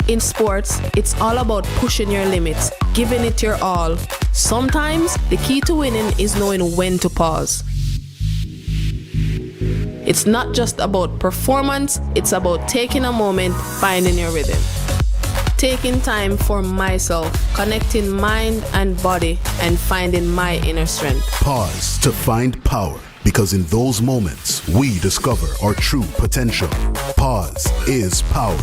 In sports, it's all about pushing your limits, giving it your all. Sometimes, the key to winning is knowing when to pause. It's not just about performance, it's about taking a moment, finding your rhythm. Taking time for myself, connecting mind and body, and finding my inner strength. Pause to find power, because in those moments, we discover our true potential. Pause is power.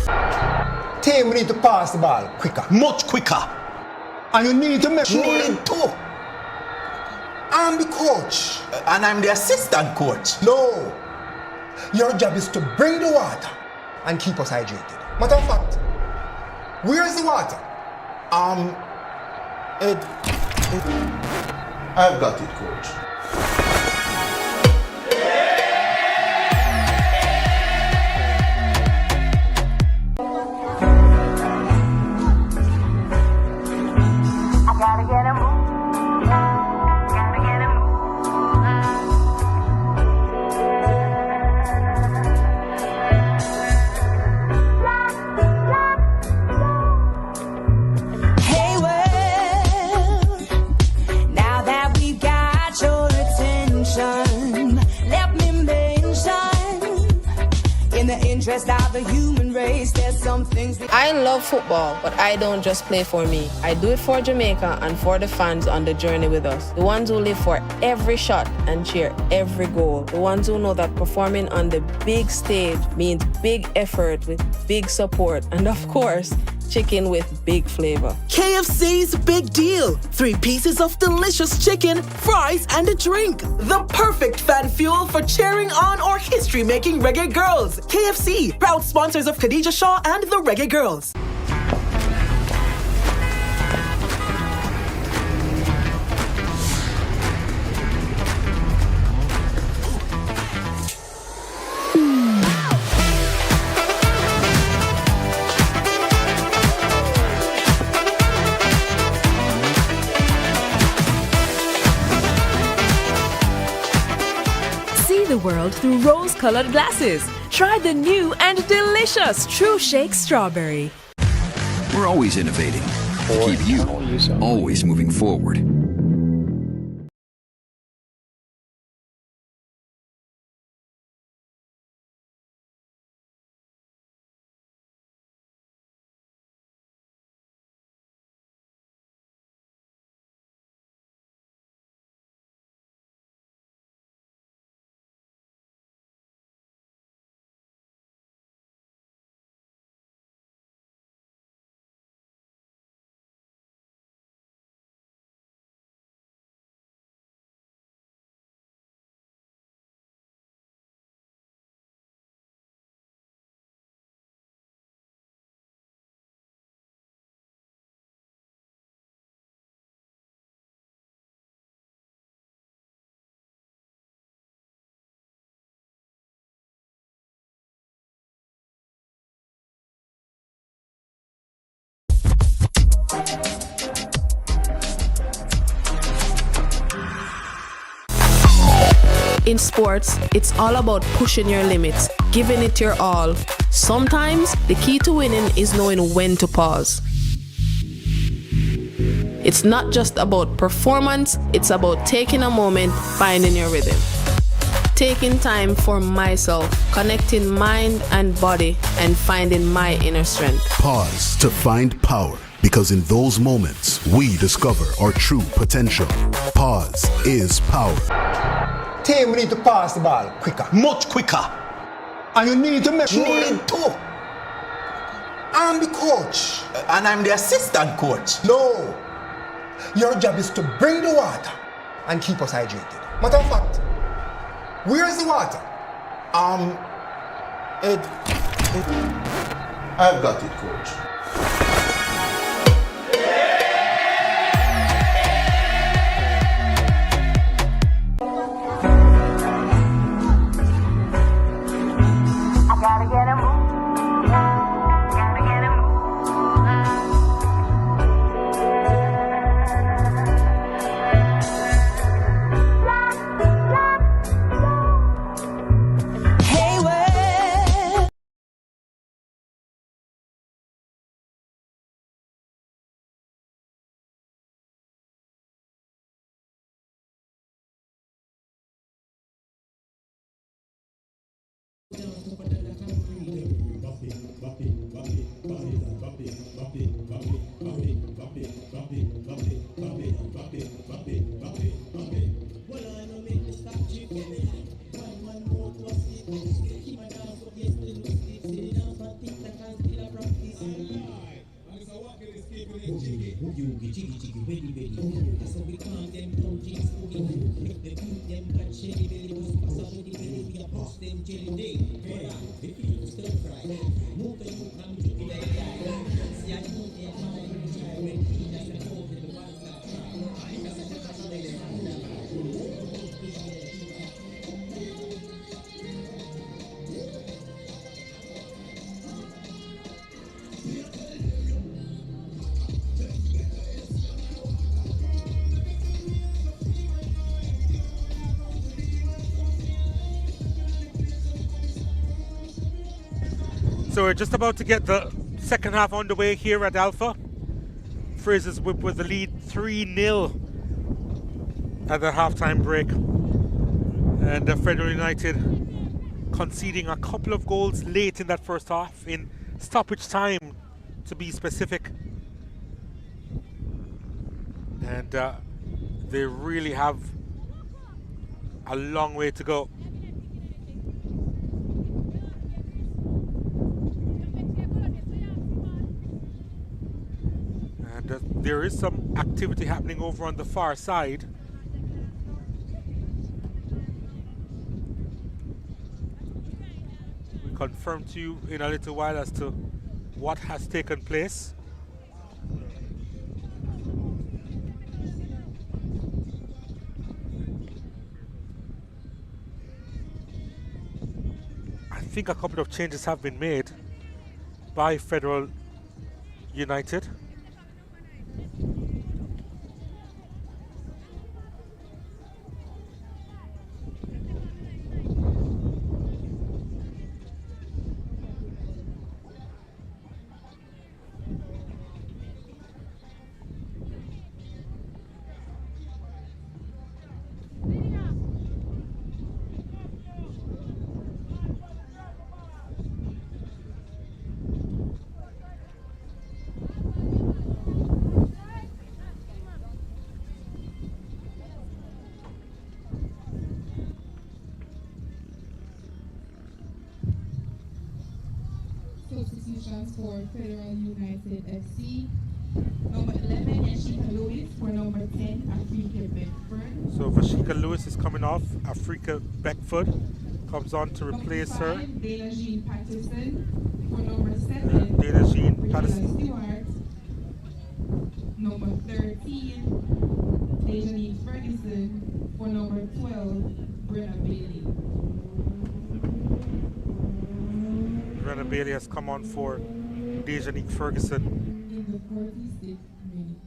Team, we need to pass the ball quicker. Much quicker. And you need to make sure. Need to. I'm the coach. And I'm the assistant coach. No. Your job is to bring the water and keep us hydrated. Matter of fact, where's the water? I've got it, coach. Gotta get a move. Gotta get a Hey, well, now that we've got your interest of the human race, there's some things I love football, but I don't just play for me. I do it for Jamaica and for the fans on the journey with us. The ones who live for every shot and cheer every goal. The ones who know that performing on the big stage means big effort with big support. And of course, chicken with big flavor. KFC's Big Deal. 3 pieces of delicious chicken, fries, and a drink. The perfect fan fuel for cheering on or history-making reggae girls. KFC, proud sponsors of Khadija Shaw and the Reggae Girls. See the world through rose-colored glasses. Try the new and delicious True Shake Strawberry. We're always innovating to keep you always moving forward. In sports, it's all about pushing your limits, giving it your all. Sometimes, the key to winning is knowing when to pause. It's not just about performance, it's about taking a moment, finding your rhythm. Taking time for myself, connecting mind and body, and finding my inner strength. Pause to find power, because in those moments, we discover our true potential. Pause is power. Team, we need to pass the ball quicker. Much quicker. And you need to make sure. Need to. I'm the coach. And I'm the assistant coach. No. Your job is to bring the water and keep us hydrated. Matter of fact, where's the water? I've got it, coach. Gotta get a move. Gotta get a move. Hey, well. So we're just about to get the second half underway here at Alpha. Frazsiers with the lead 3-0 at the halftime break. And Federal United conceding a couple of goals late in that first half, in stoppage time to be specific. And they really have a long way to go. And there is some activity happening over on the far side. We'll confirm to you in a little while as to what has taken place. I think a couple of changes have been made by Federal United. Substitutions for Federal United FC. Number 11, Yashika Lewis. For number 10, Afrika Beckford. So Vashika Lewis is coming off. Afrika Beckford comes on to replace her. Number 5, Dana Jean Patterson. For number 7, Dana Jean Regina Patterson. Stewart. Number 13, Dejanine Ferguson. For number 12, Brenna Bailey. Brenna Bailey has come on for Dejanique Ferguson. In the 46th minute.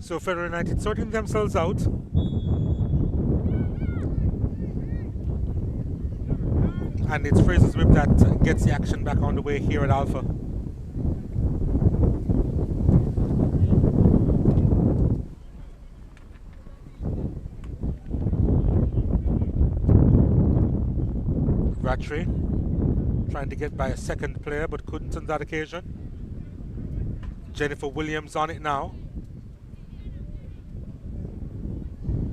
So Federal United sorting themselves out. And it's Frazier's Whip that gets the action back on the way here at Alpha. Rattray trying to get by a second player but couldn't on that occasion. Jennifer Williams on it now.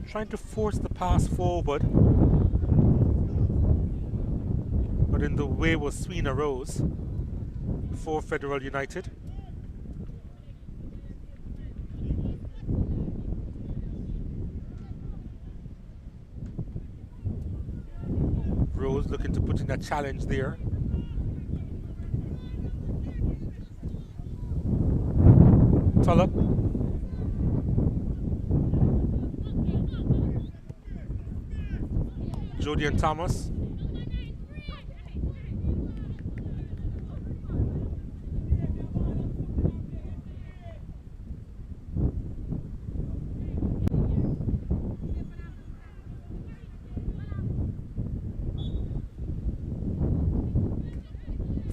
Trying to force the pass forward, but in the way was Sweeney Rose for Federal United. Rose looking to put in a challenge there. Tulloch. Jody and Thomas.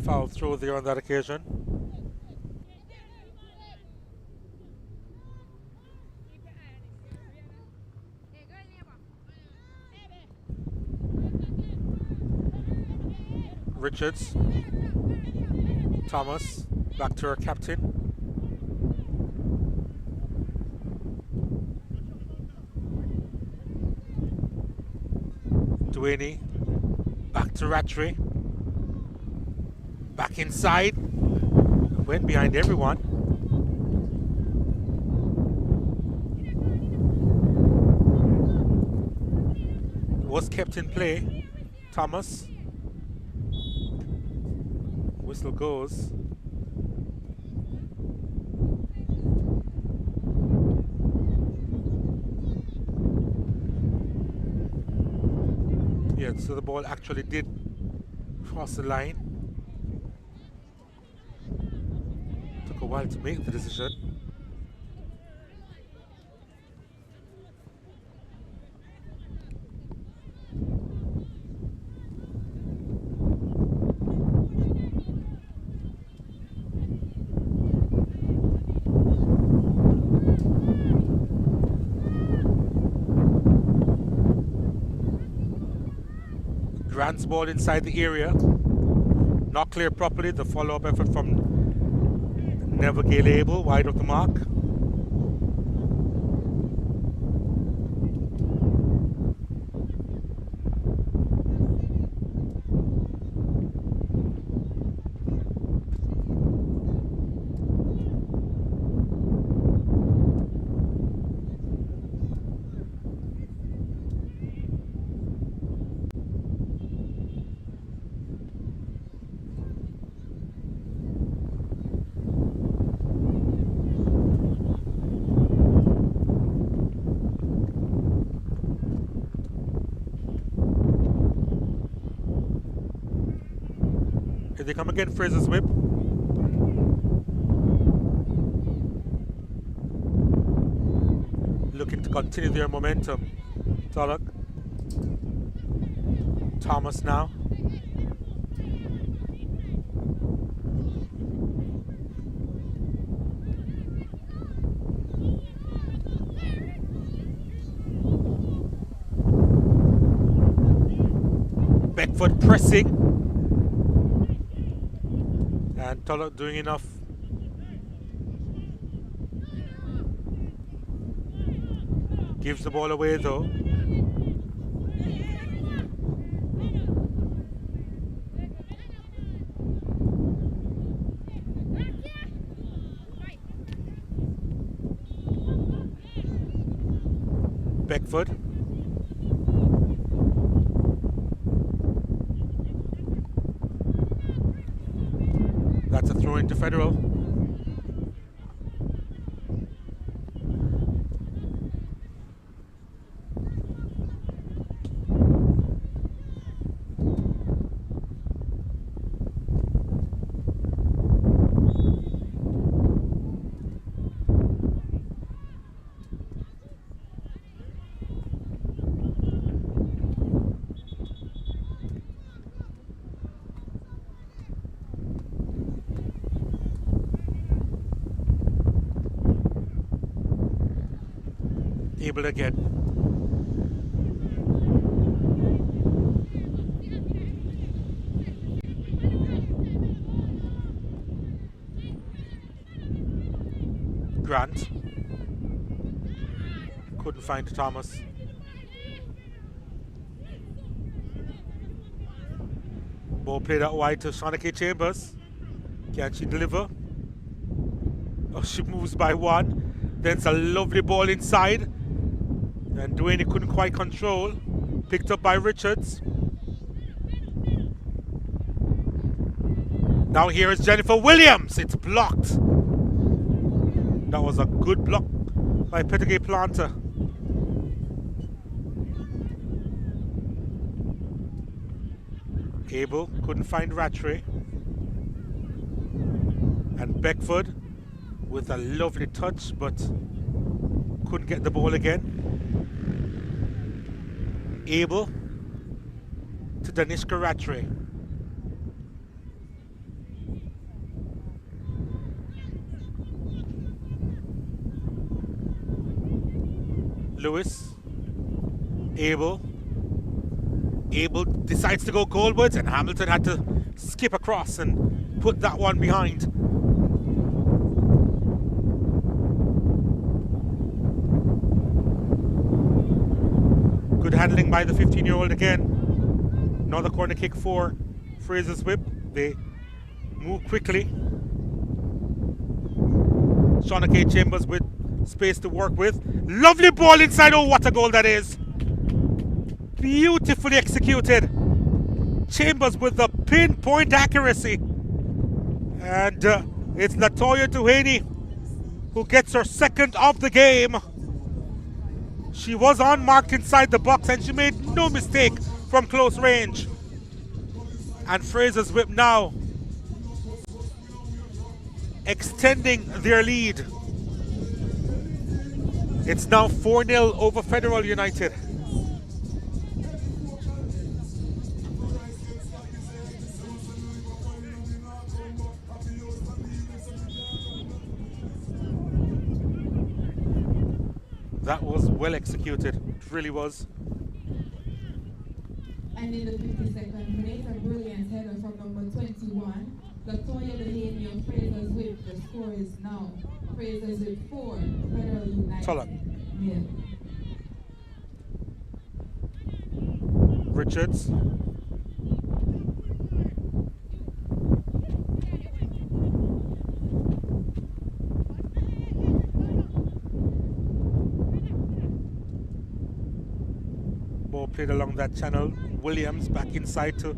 Foul throw there on that occasion. Richards, Thomas, back to our captain. Duaney, back to Rattray. Back inside, went behind everyone. was kept in play. Thomas. Whistle goes. Yeah, so the ball actually did cross the line. Took a while to make the decision. Grant's ball inside the area. Not clear properly. The follow-up effort from Nevergale Abel, wide of the mark. Here they come again, Frazier's whip. Looking to continue their momentum. Tulloch. Thomas now. Beckford pressing. And Tulloch doing enough. Gives the ball away though. Beckford. That's a throw into Federal. Able again. Grant. Couldn't find Thomas. Ball played out wide to Shauna Chambers. Can she deliver? Oh, she moves by one. Then it's a lovely ball inside. And Dwayne couldn't quite control. Picked up by Richards. Now here is Jennifer Williams. It's blocked. That was a good block by Pettigay Planter. Abel couldn't find Rattray. And Beckford with a lovely touch, but couldn't get the ball again. Abel to Danishka Rattray. Lewis. Abel. Abel decides to go goalwards, and Hamilton had to skip across and put that one behind. Good handling by the 15-year-old again. Another corner kick for Frazier's whip. They move quickly. Shauna K. Chambers with space to work with. Lovely ball inside. Oh, what a goal that is. Beautifully executed. Chambers with the pinpoint accuracy. And it's Latoya Duhaney who gets her second of the game. She was unmarked inside the box and she made no mistake from close range. And Frazier's Whip now extending their lead. It's now 4-0 over Federal United. That was well executed. It really was. And in the 52nd minute, a brilliant header from number 21. Latoya Duhaney of Frazier's Whip. The score is now Frazier's Whip 4, Federal United 0. Richards. Ball played along that channel. Williams back inside to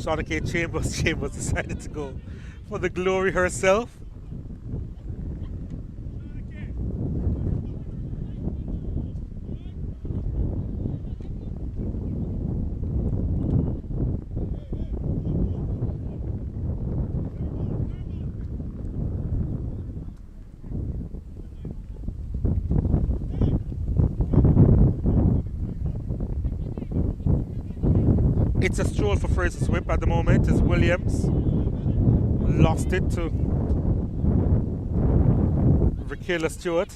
Shawnee Chambers. Chambers decided to go for the glory herself. It's a stroll for Frazier's Whip at the moment as Williams lost it to Rakayla Stewart.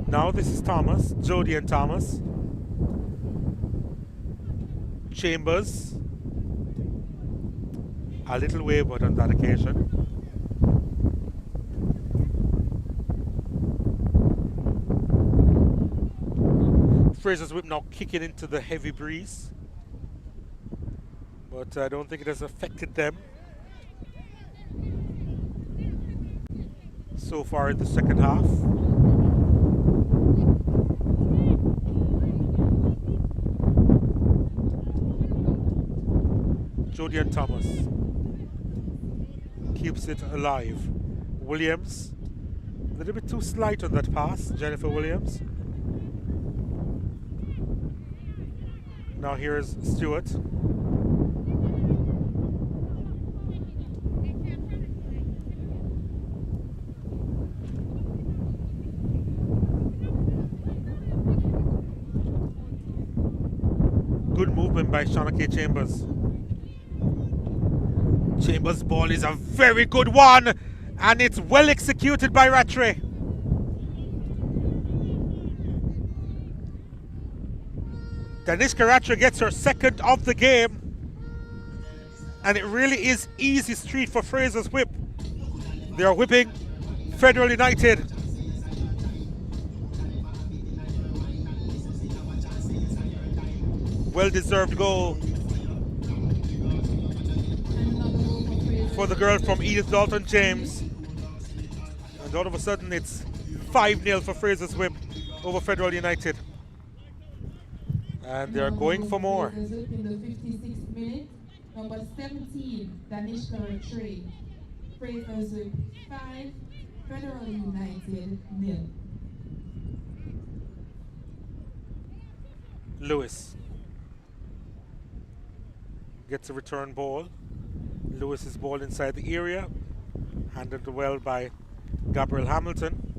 Now this is Thomas, Jody and Thomas. Chambers. A little wayward on that occasion. Frazier's Whip now kicking into the heavy breeze, but I don't think it has affected them so far in the second half. Jody and Thomas keeps it alive. Williams, a little bit too slight on that pass, Jennifer Williams. Now here's Stewart. Good movement by Shawnee Chambers. Chambers' ball is a very good one, and it's well executed by Rattray. Danishka Rattray gets her second of the game, and it really is easy street for Frazier's Whip. They are whipping Federal United. Well-deserved goal for the girl from Edith Dalton James. And all of a sudden it's 5-0 for Frazier's Whip over Federal United. And they're going for more. In the 56th minute, number 17, Danishka Rattray. Frazier's Whip 5, Federal United 0. Lewis gets a return ball. Lewis's ball inside the area, handled well by Gabriel Hamilton.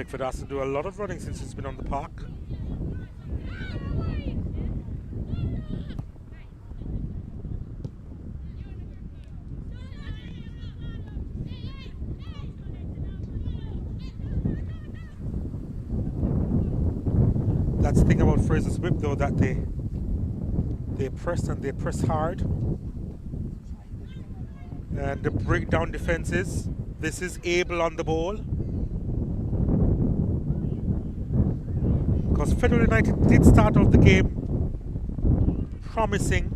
Beckford has to do a lot of running since he's been on the park. That's the thing about Frazier's whip, though, that they press and they press hard. And the breakdown defenses. This is Abel on the ball. Because Federal United did start off the game promising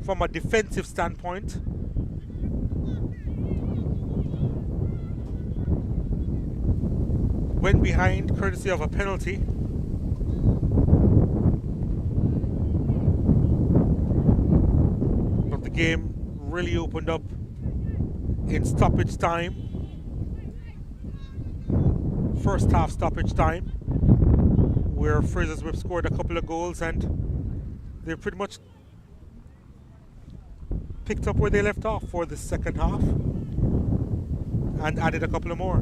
from a defensive standpoint. Went behind courtesy of a penalty. But the game really opened up in stoppage time. First half stoppage time, where Frazier's Whip scored a couple of goals and they pretty much picked up where they left off for the second half and added a couple of more.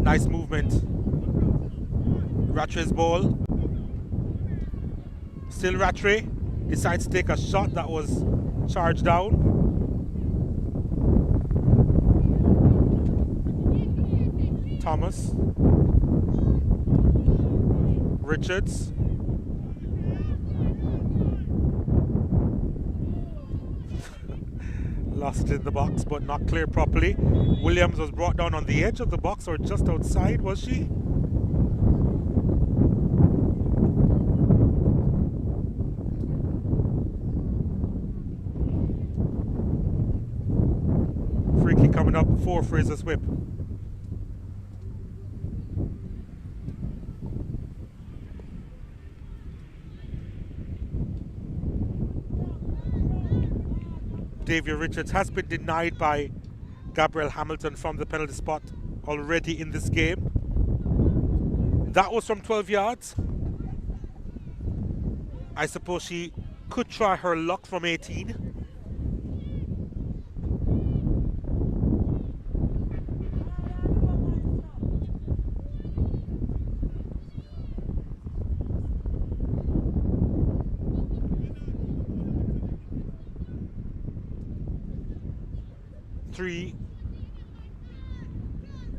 Nice movement. Rattray's ball. Still Rattray decides to take a shot that was charged down. Thomas. Richards. Lost it in the box, but not cleared properly. Williams was brought down on the edge of the box, or just outside, was she? Free kick coming up for Frazier's Whip. Xavier Richards has been denied by Gabriel Hamilton from the penalty spot already in this game. That was from 12 yards. I suppose she could try her luck from 18.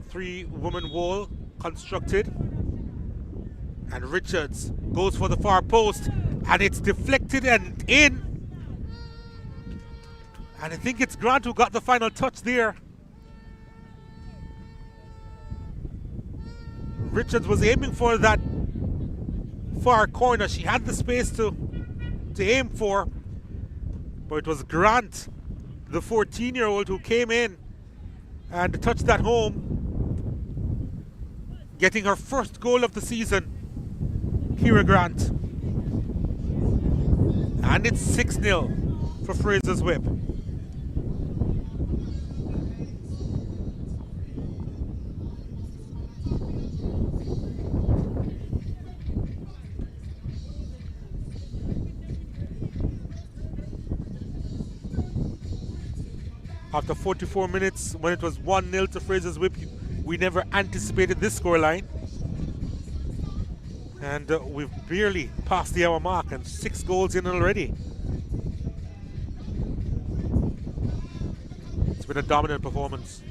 Three woman wall constructed, and Richards goes for the far post, and it's deflected and in, and I think it's Grant who got the final touch there. Richards was aiming for that far corner. She had the space to aim for, but it was Grant, the 14-year-old, who came in and touched that home, getting her first goal of the season. Kira Grant. And it's 6-0 for Frazier's Whip. After 44 minutes, when it was 1-0 to Frazier's Whip, we never anticipated this scoreline. And we've barely passed the hour mark and 6 goals in already. It's been a dominant performance.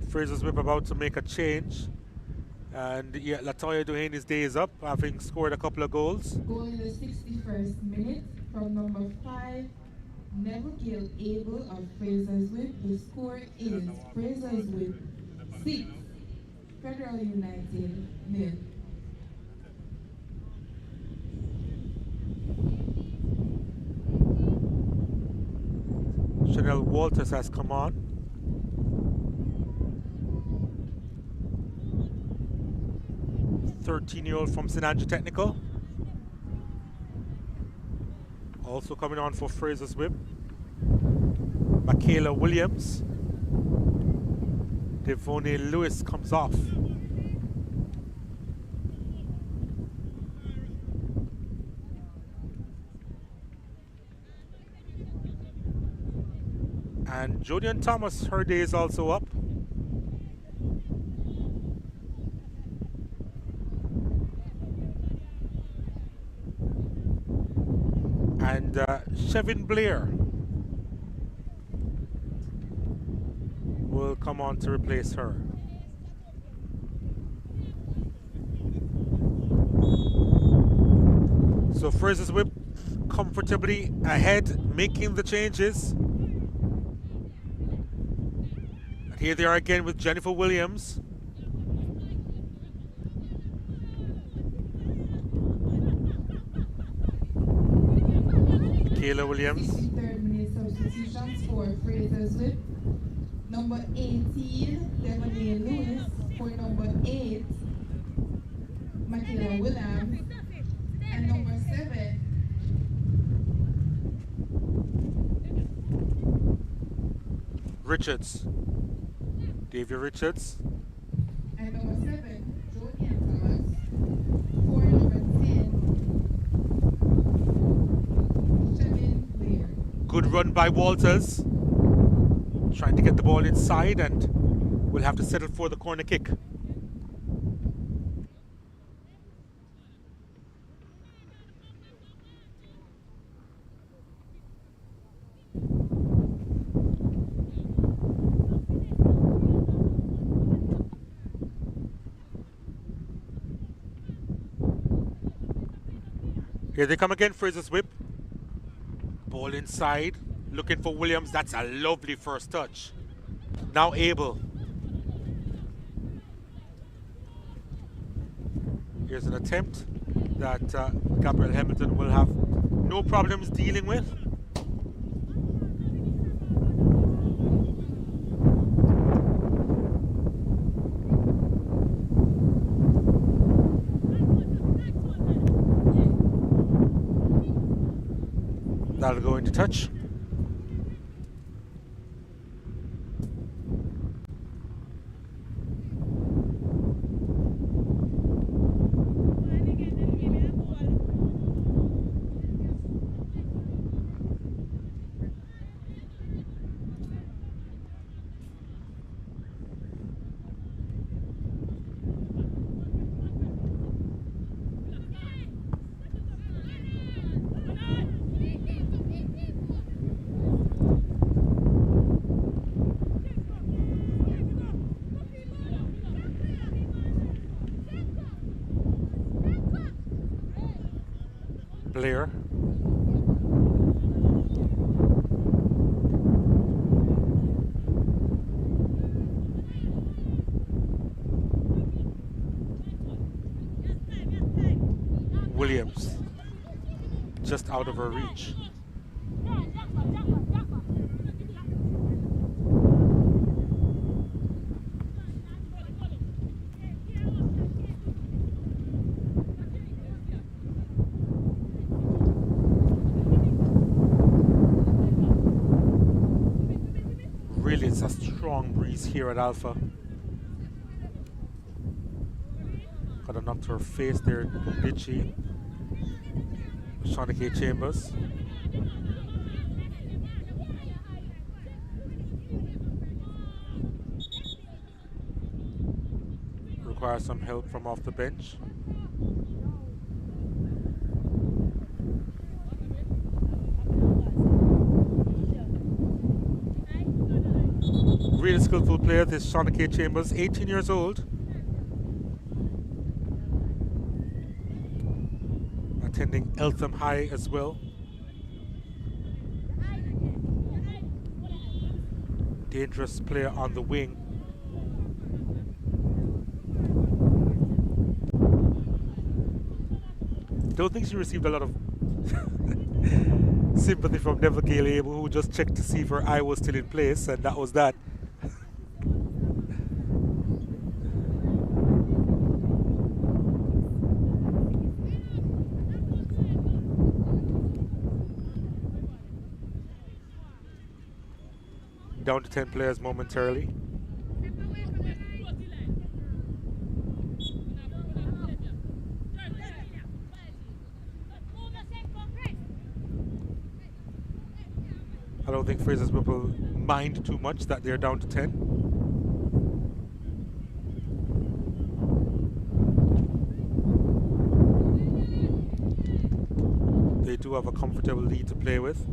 Frazier's Whip about to make a change, and yeah, Latoya Duhaney's day is up, having scored a couple of goals. Goal in the 61st minute from number 5, Neville Gill Abel of Frazier's Whip. The score is Frazier's Whip 6, Federal United 0. Chanel Walters has come on. '13-year-old from St. Andrew Technical. Also coming on for Frazier's whip, Michaela Williams. Devonne Lewis comes off. And Jodian Thomas, her day is also up. And Chevin Blair will come on to replace her. So Frazier's whip comfortably ahead, making the changes. And here they are again with Jennifer Williams. Kayla Williams. 53rd minute substitutions for Frazier's whip. Number 18, Devonne Lewis. For number 8, Michaela Williams. And number 7, Richards. Davia Richards. and number 7, Jodian Thomas. For number 10, Chevin Blair. Good run by Walters. Trying to get the ball inside, and we'll have to settle for the corner kick. Here they come again, Frazier's whip. Ball inside, looking for Williams. That's a lovely first touch. Now Abel. Here's an attempt that Gabriel Hamilton will have no problems dealing with. That'll go into touch. Blair. Williams. Just out of her reach. Really, it's a strong breeze here at Alpha. Could have knocked her face there, did she? Shauna K. Chambers. Requires some help from off the bench. Really skillful player, this Shauna K. Chambers, 18 years old. Attending Eltham High as well. Dangerous player on the wing. Don't think she received a lot of sympathy from Neville Gale-Abel, who just checked to see if her eye was still in place, and that was that. down to 10 players momentarily. I don't think Frazier's Whip will mind too much that they're down to 10. They do have a comfortable lead to play with.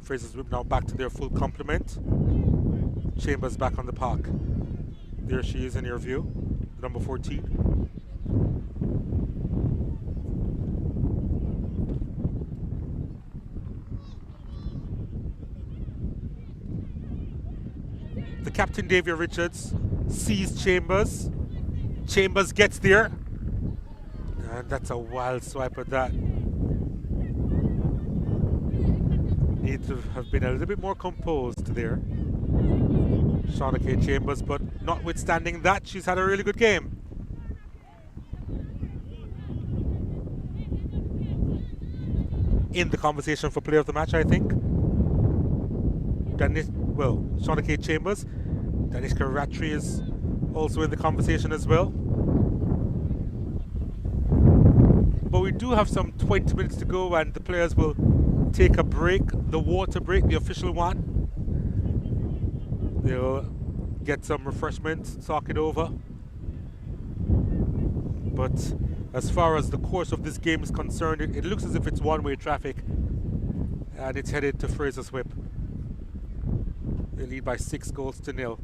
Frazier's Whip now back to their full complement. Chambers back on the park. There she is in your view, number 14. The captain, Davia Richards, sees Chambers. Chambers gets there. And that's a wild swipe at that. Need to have been a little bit more composed there, Shauna K. Chambers, but notwithstanding that, she's had a really good game. In the conversation for player of the match, I think. Shauna K. Chambers. Danishka Ratri is also in the conversation as well. But we do have some 20 minutes to go, and the players will take a break, the water break, the official one. They'll get some refreshments, talk it over. But as far as the course of this game is concerned, it looks as if it's one-way traffic, and it's headed to Frazier's Whip. They lead by 6-0.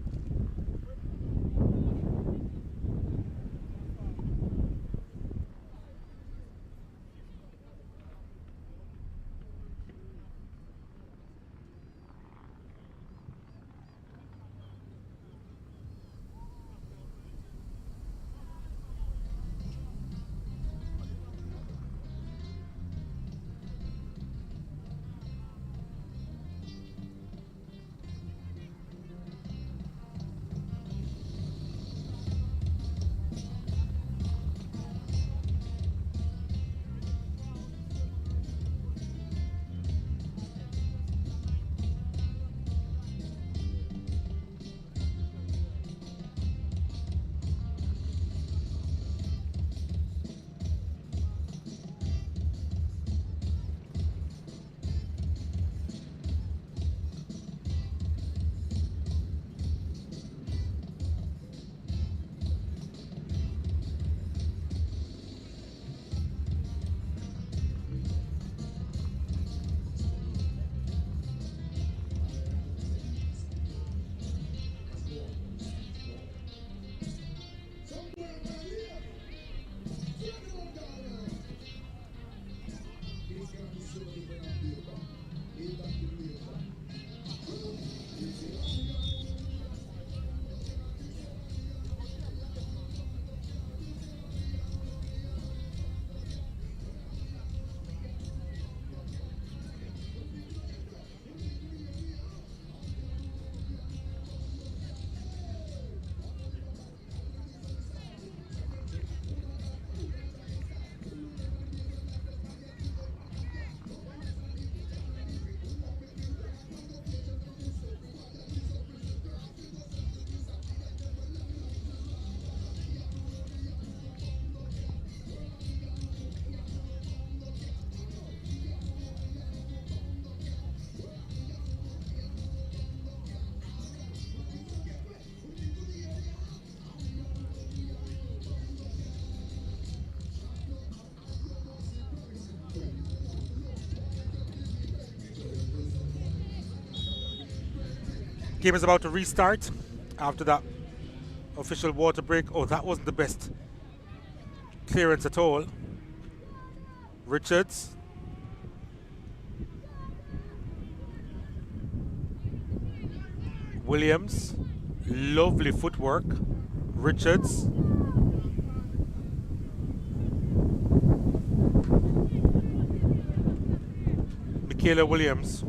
Game is about to restart after that official water break. Oh, that wasn't the best clearance at all. Richards. Williams. Lovely footwork. Richards. Michaela Williams.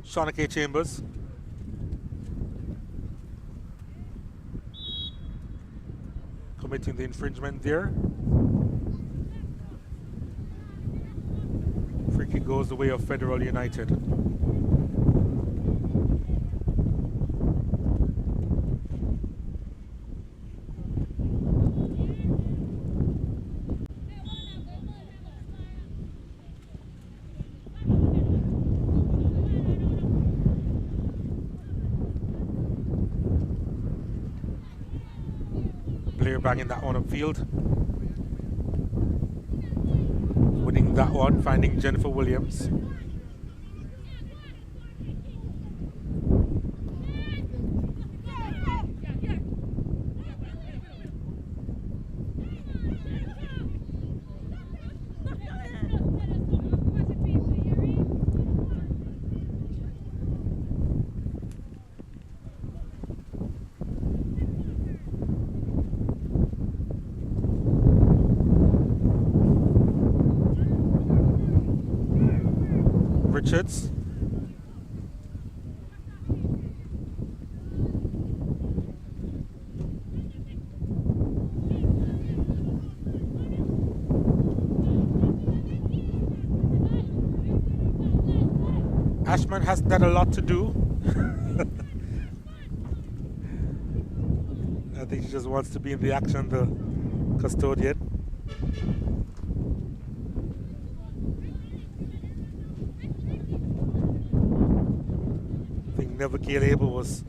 Shauna K. Chambers. Committing the infringement there. Free kick goes the way of Federal United. Blair banging that one upfield. Winning that one, finding Jennifer Williams. Richards. Ashman hasn't had a lot to do. I think she just wants to be in the action, the custodian. I think Never Gail Abel was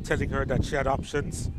telling her that she had options.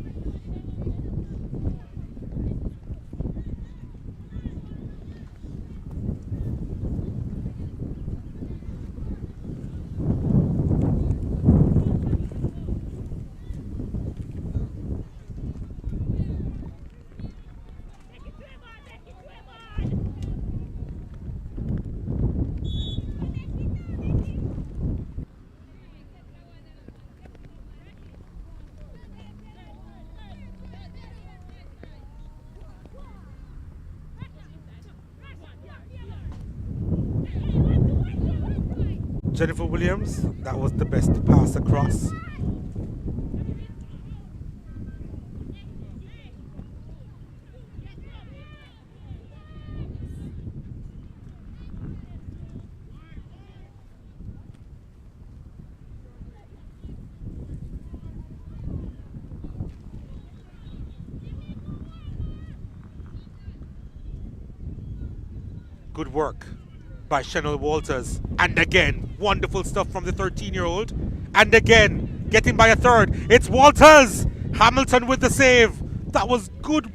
Jennifer Williams, that was the best pass across. Good work by Chanel Walters. And again, wonderful stuff from the 13-year-old. And again, getting by a third. It's Walters! Hamilton with the save. That was good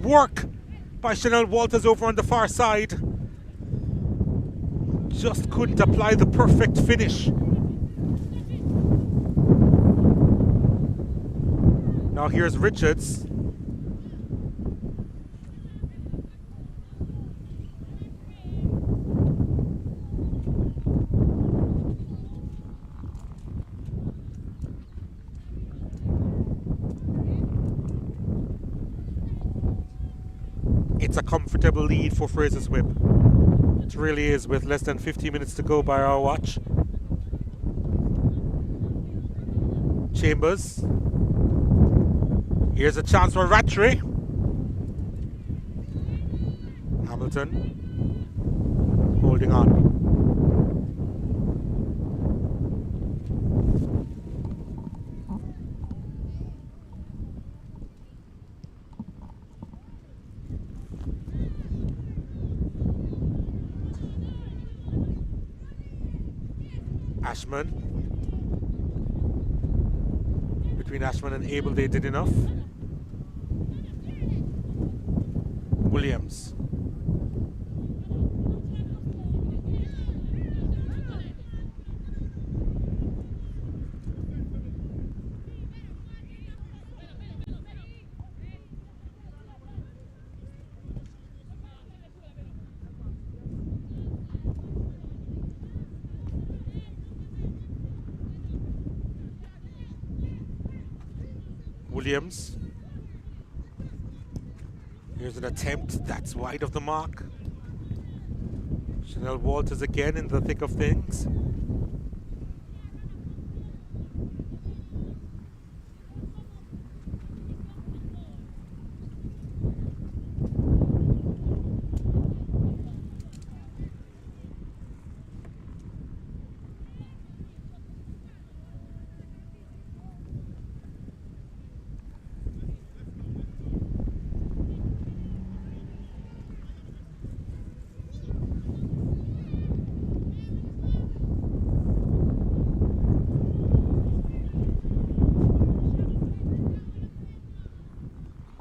work by Chanel Walters over on the far side. Just couldn't apply the perfect finish. Now here's Richards. It's a comfortable lead for Frazier's Whip. It really is, with less than 15 minutes to go by our watch. Chambers. Here's a chance for Rattray. Hamilton holding on. Ashman. Between Ashman and Abel, they did enough. Williams. Williams. Here's an attempt that's wide of the mark. Chanel Walters again in the thick of things.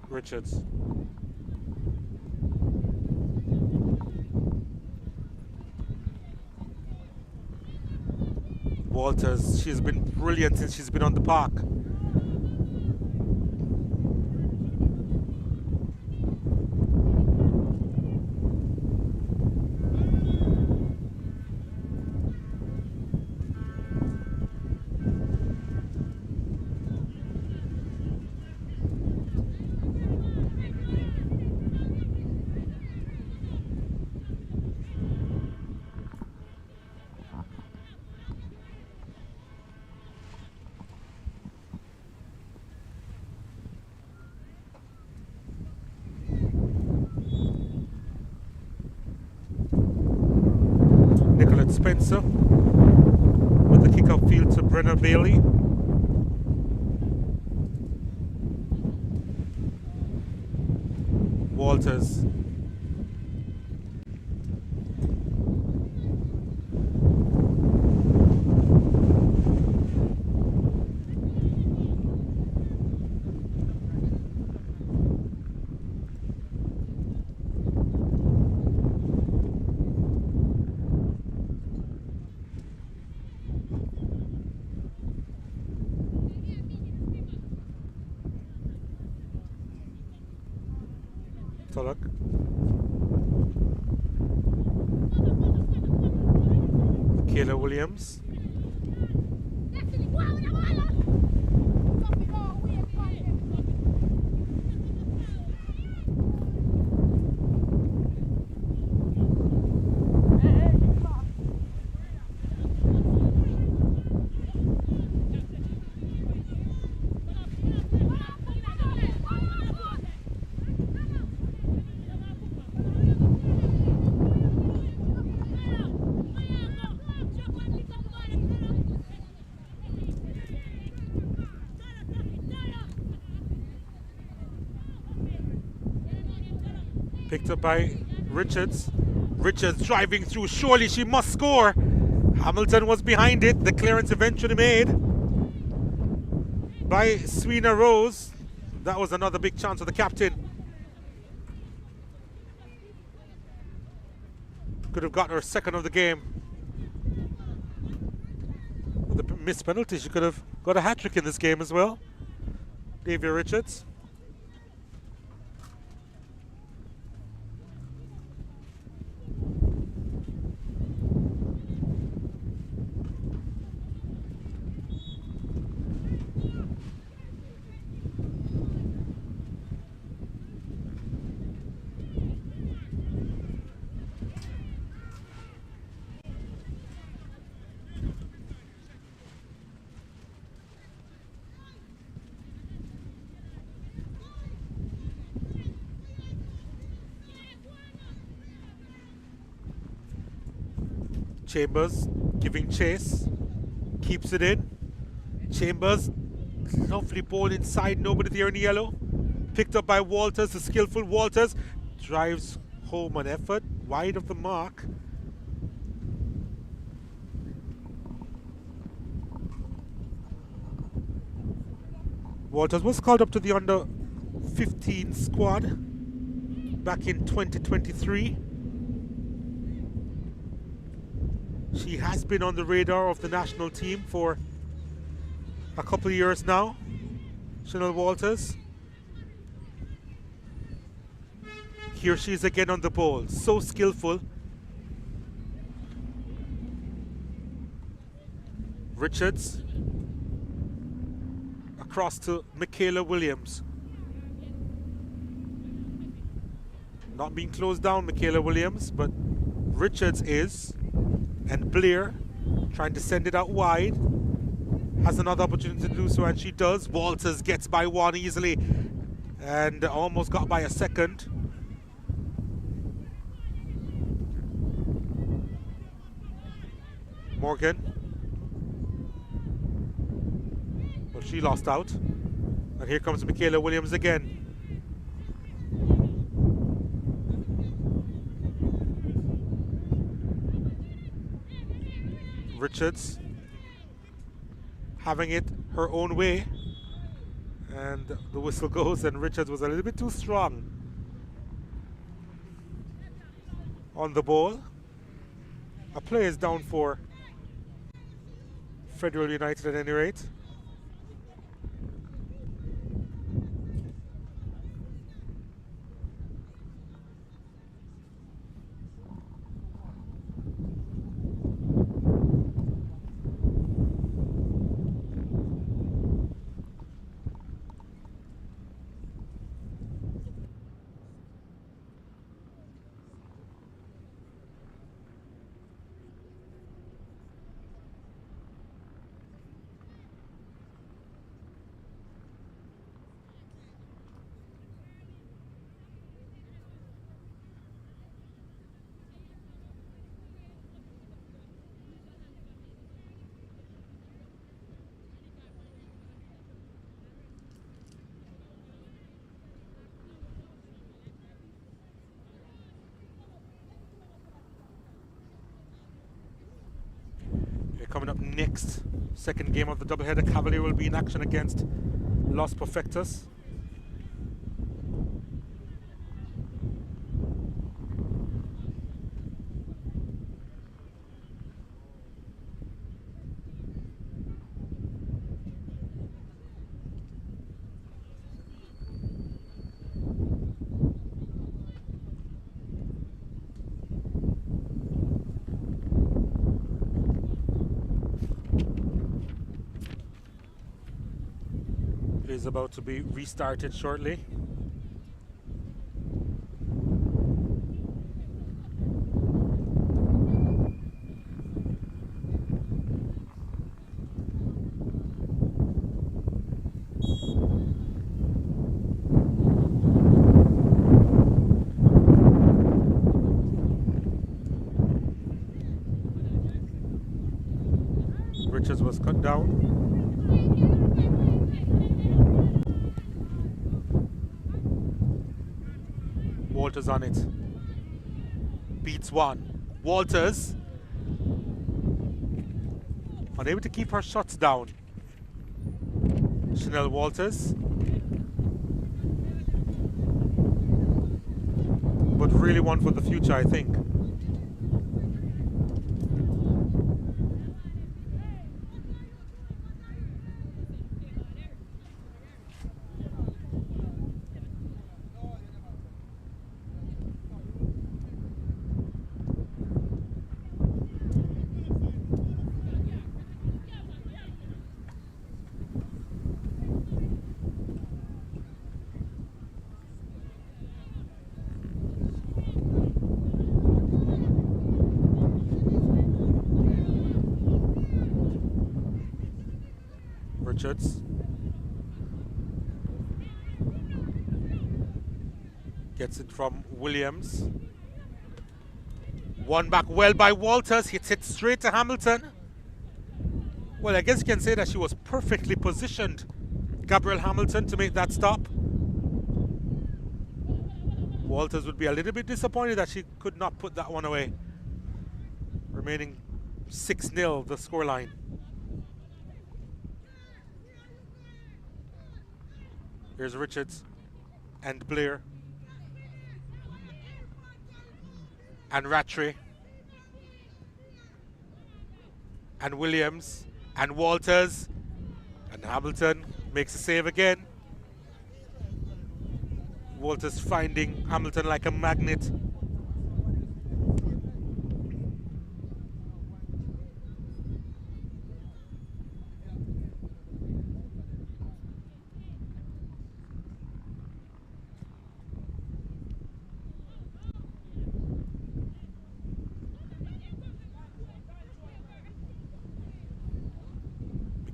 Richards. Walters, she's been brilliant since she's been on the park. Spencer with the kickoff field to Brenner Bailey. Walters. Tullock. Kayla Williams. Picked up by Richards. Richards driving through. Surely she must score. Hamilton was behind it. The clearance eventually made by Sweeney Rose. That was another big chance for the captain. Could have got her second of the game. The missed penalty, she could have got a hat-trick in this game as well. Davia Richards. Chambers giving chase, keeps it in. Chambers, lovely ball inside, nobody there in yellow. Picked up by Walters, the skillful Walters. Drives home an effort, wide of the mark. Walters was called up to the under 15 squad back in 2023. She has been on the radar of the national team for a couple of years now. Chanel Walters. Here she is again on the ball. So skillful. Richards. across to Michaela Williams. Not being closed down, Michaela Williams, but Richards is. And Blair trying to send it out wide. Has another opportunity to do so, and she does. Walters gets by one easily and almost got by a second. Morgan. Well, she lost out. And here comes Michaela Williams again. Richards having it her own way, and the whistle goes, and Richards was a little bit too strong on the ball. A play is down for Federal United at any rate. Coming up next, second game of the doubleheader, Cavalier will be in action against Los Perfectos. Is about to be restarted shortly. Richards was cut down. Walters on it. Beats one. Walters unable to keep her shots down. Chanel Walters. But really one for the future, I think. Richards gets it from Williams. One back well by Walters, hits it straight to Hamilton. Well, I guess you can say that she was perfectly positioned, Gabrielle Hamilton, to make that stop. Walters would be a little bit disappointed that she could not put that one away. Remaining 6-0 the scoreline. Here's Richards and Blair and Rattray and Williams and Walters, and Hamilton makes a save again. Walters finding Hamilton like a magnet.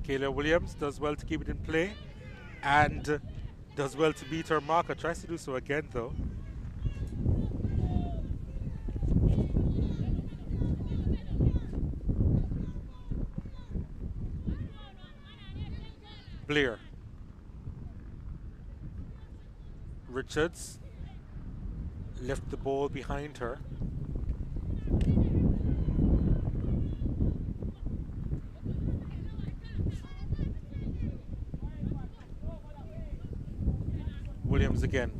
Kayla Williams does well to keep it in play and does well to beat her marker. Tries to do so again though. Blair. Richards left the ball behind her. Williams again.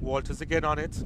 Walters again on it.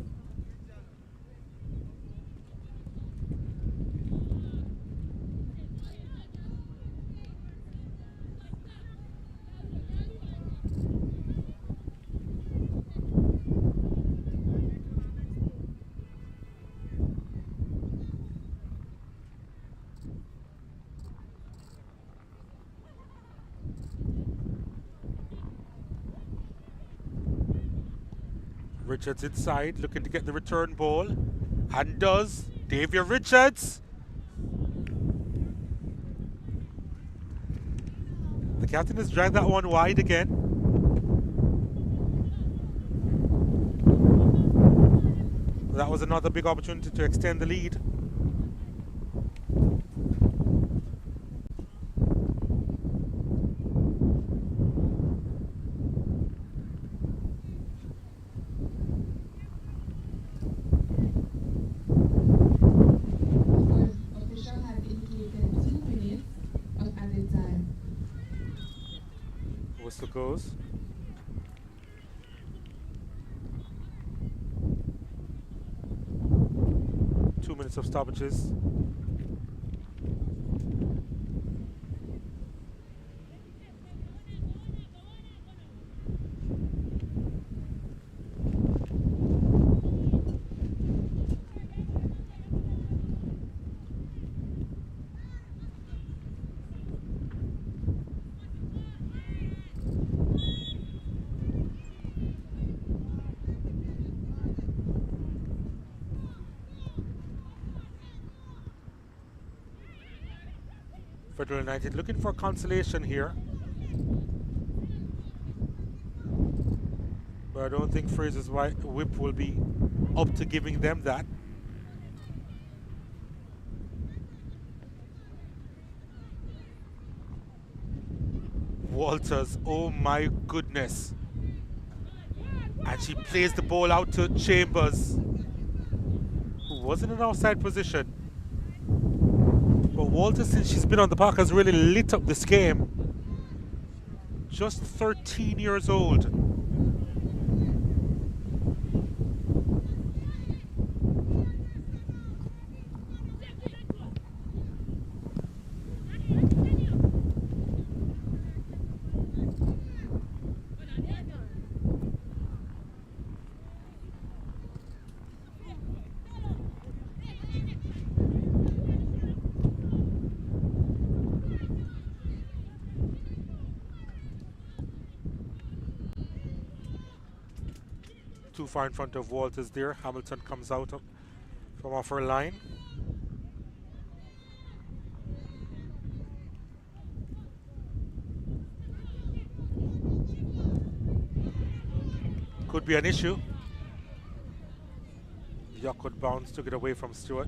Richards inside, looking to get the return ball, and does. Davia Richards. The captain has dragged that one wide again. That was another big opportunity to extend the lead. Whistle goes. Two minutes of stoppages. Federal United looking for consolation here. But I don't think Frazier's whip will be up to giving them that. Walters, oh my goodness. And she plays the ball out to Chambers, who was in an outside position. But Walters, since she's been on the park, has really lit up this game. Just 13 years old. Too far in front of Walters there. Hamilton comes out from off her line. Could be an issue. Yakut bounce, took it away from Stewart.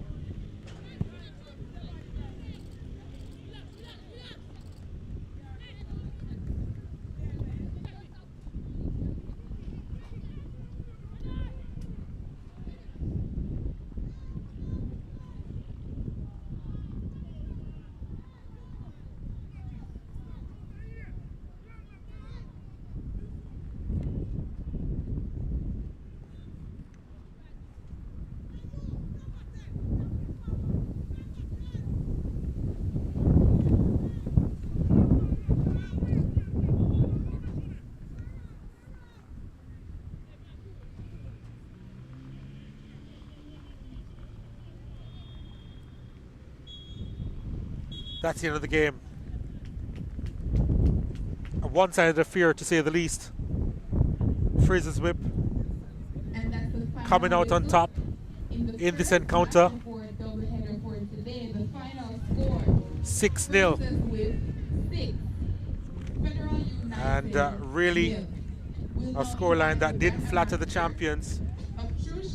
That's the end of the game. A one-sided affair, to say the least. Frazier's Whip coming out on top in this encounter. 6-0. And really a scoreline that didn't flatter the champions.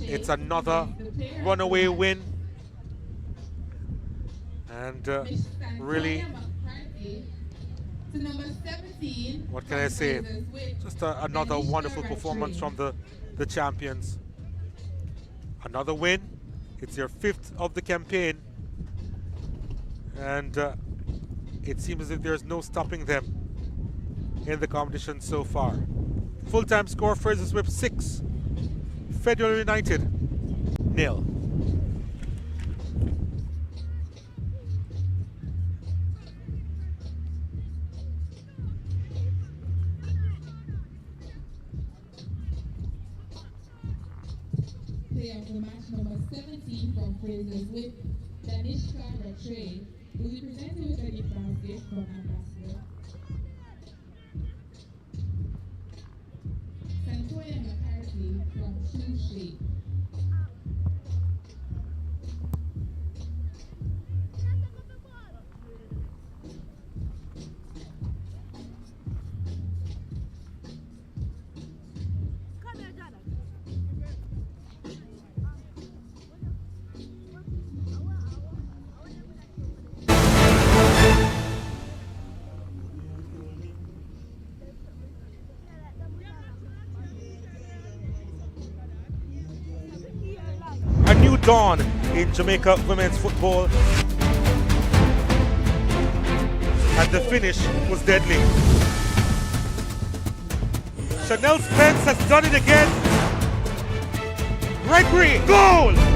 It's another runaway win. And really, what can I say? Just another wonderful performance from the champions. Another win. It's their 5th of the campaign. And it seems as if there's no stopping them in the competition so far. Full-time score, Frazier's Whip 6, Federal United 0. Player of the match, number 17 from Frazier's Whip, Danishka Rattray, will be presented with a gift basket from Ambassador. Santoya McCarthy from True Shape. A new dawn in Jamaica women's football, and the finish was deadly. Chanel Spence has done it again. Gregory, goal!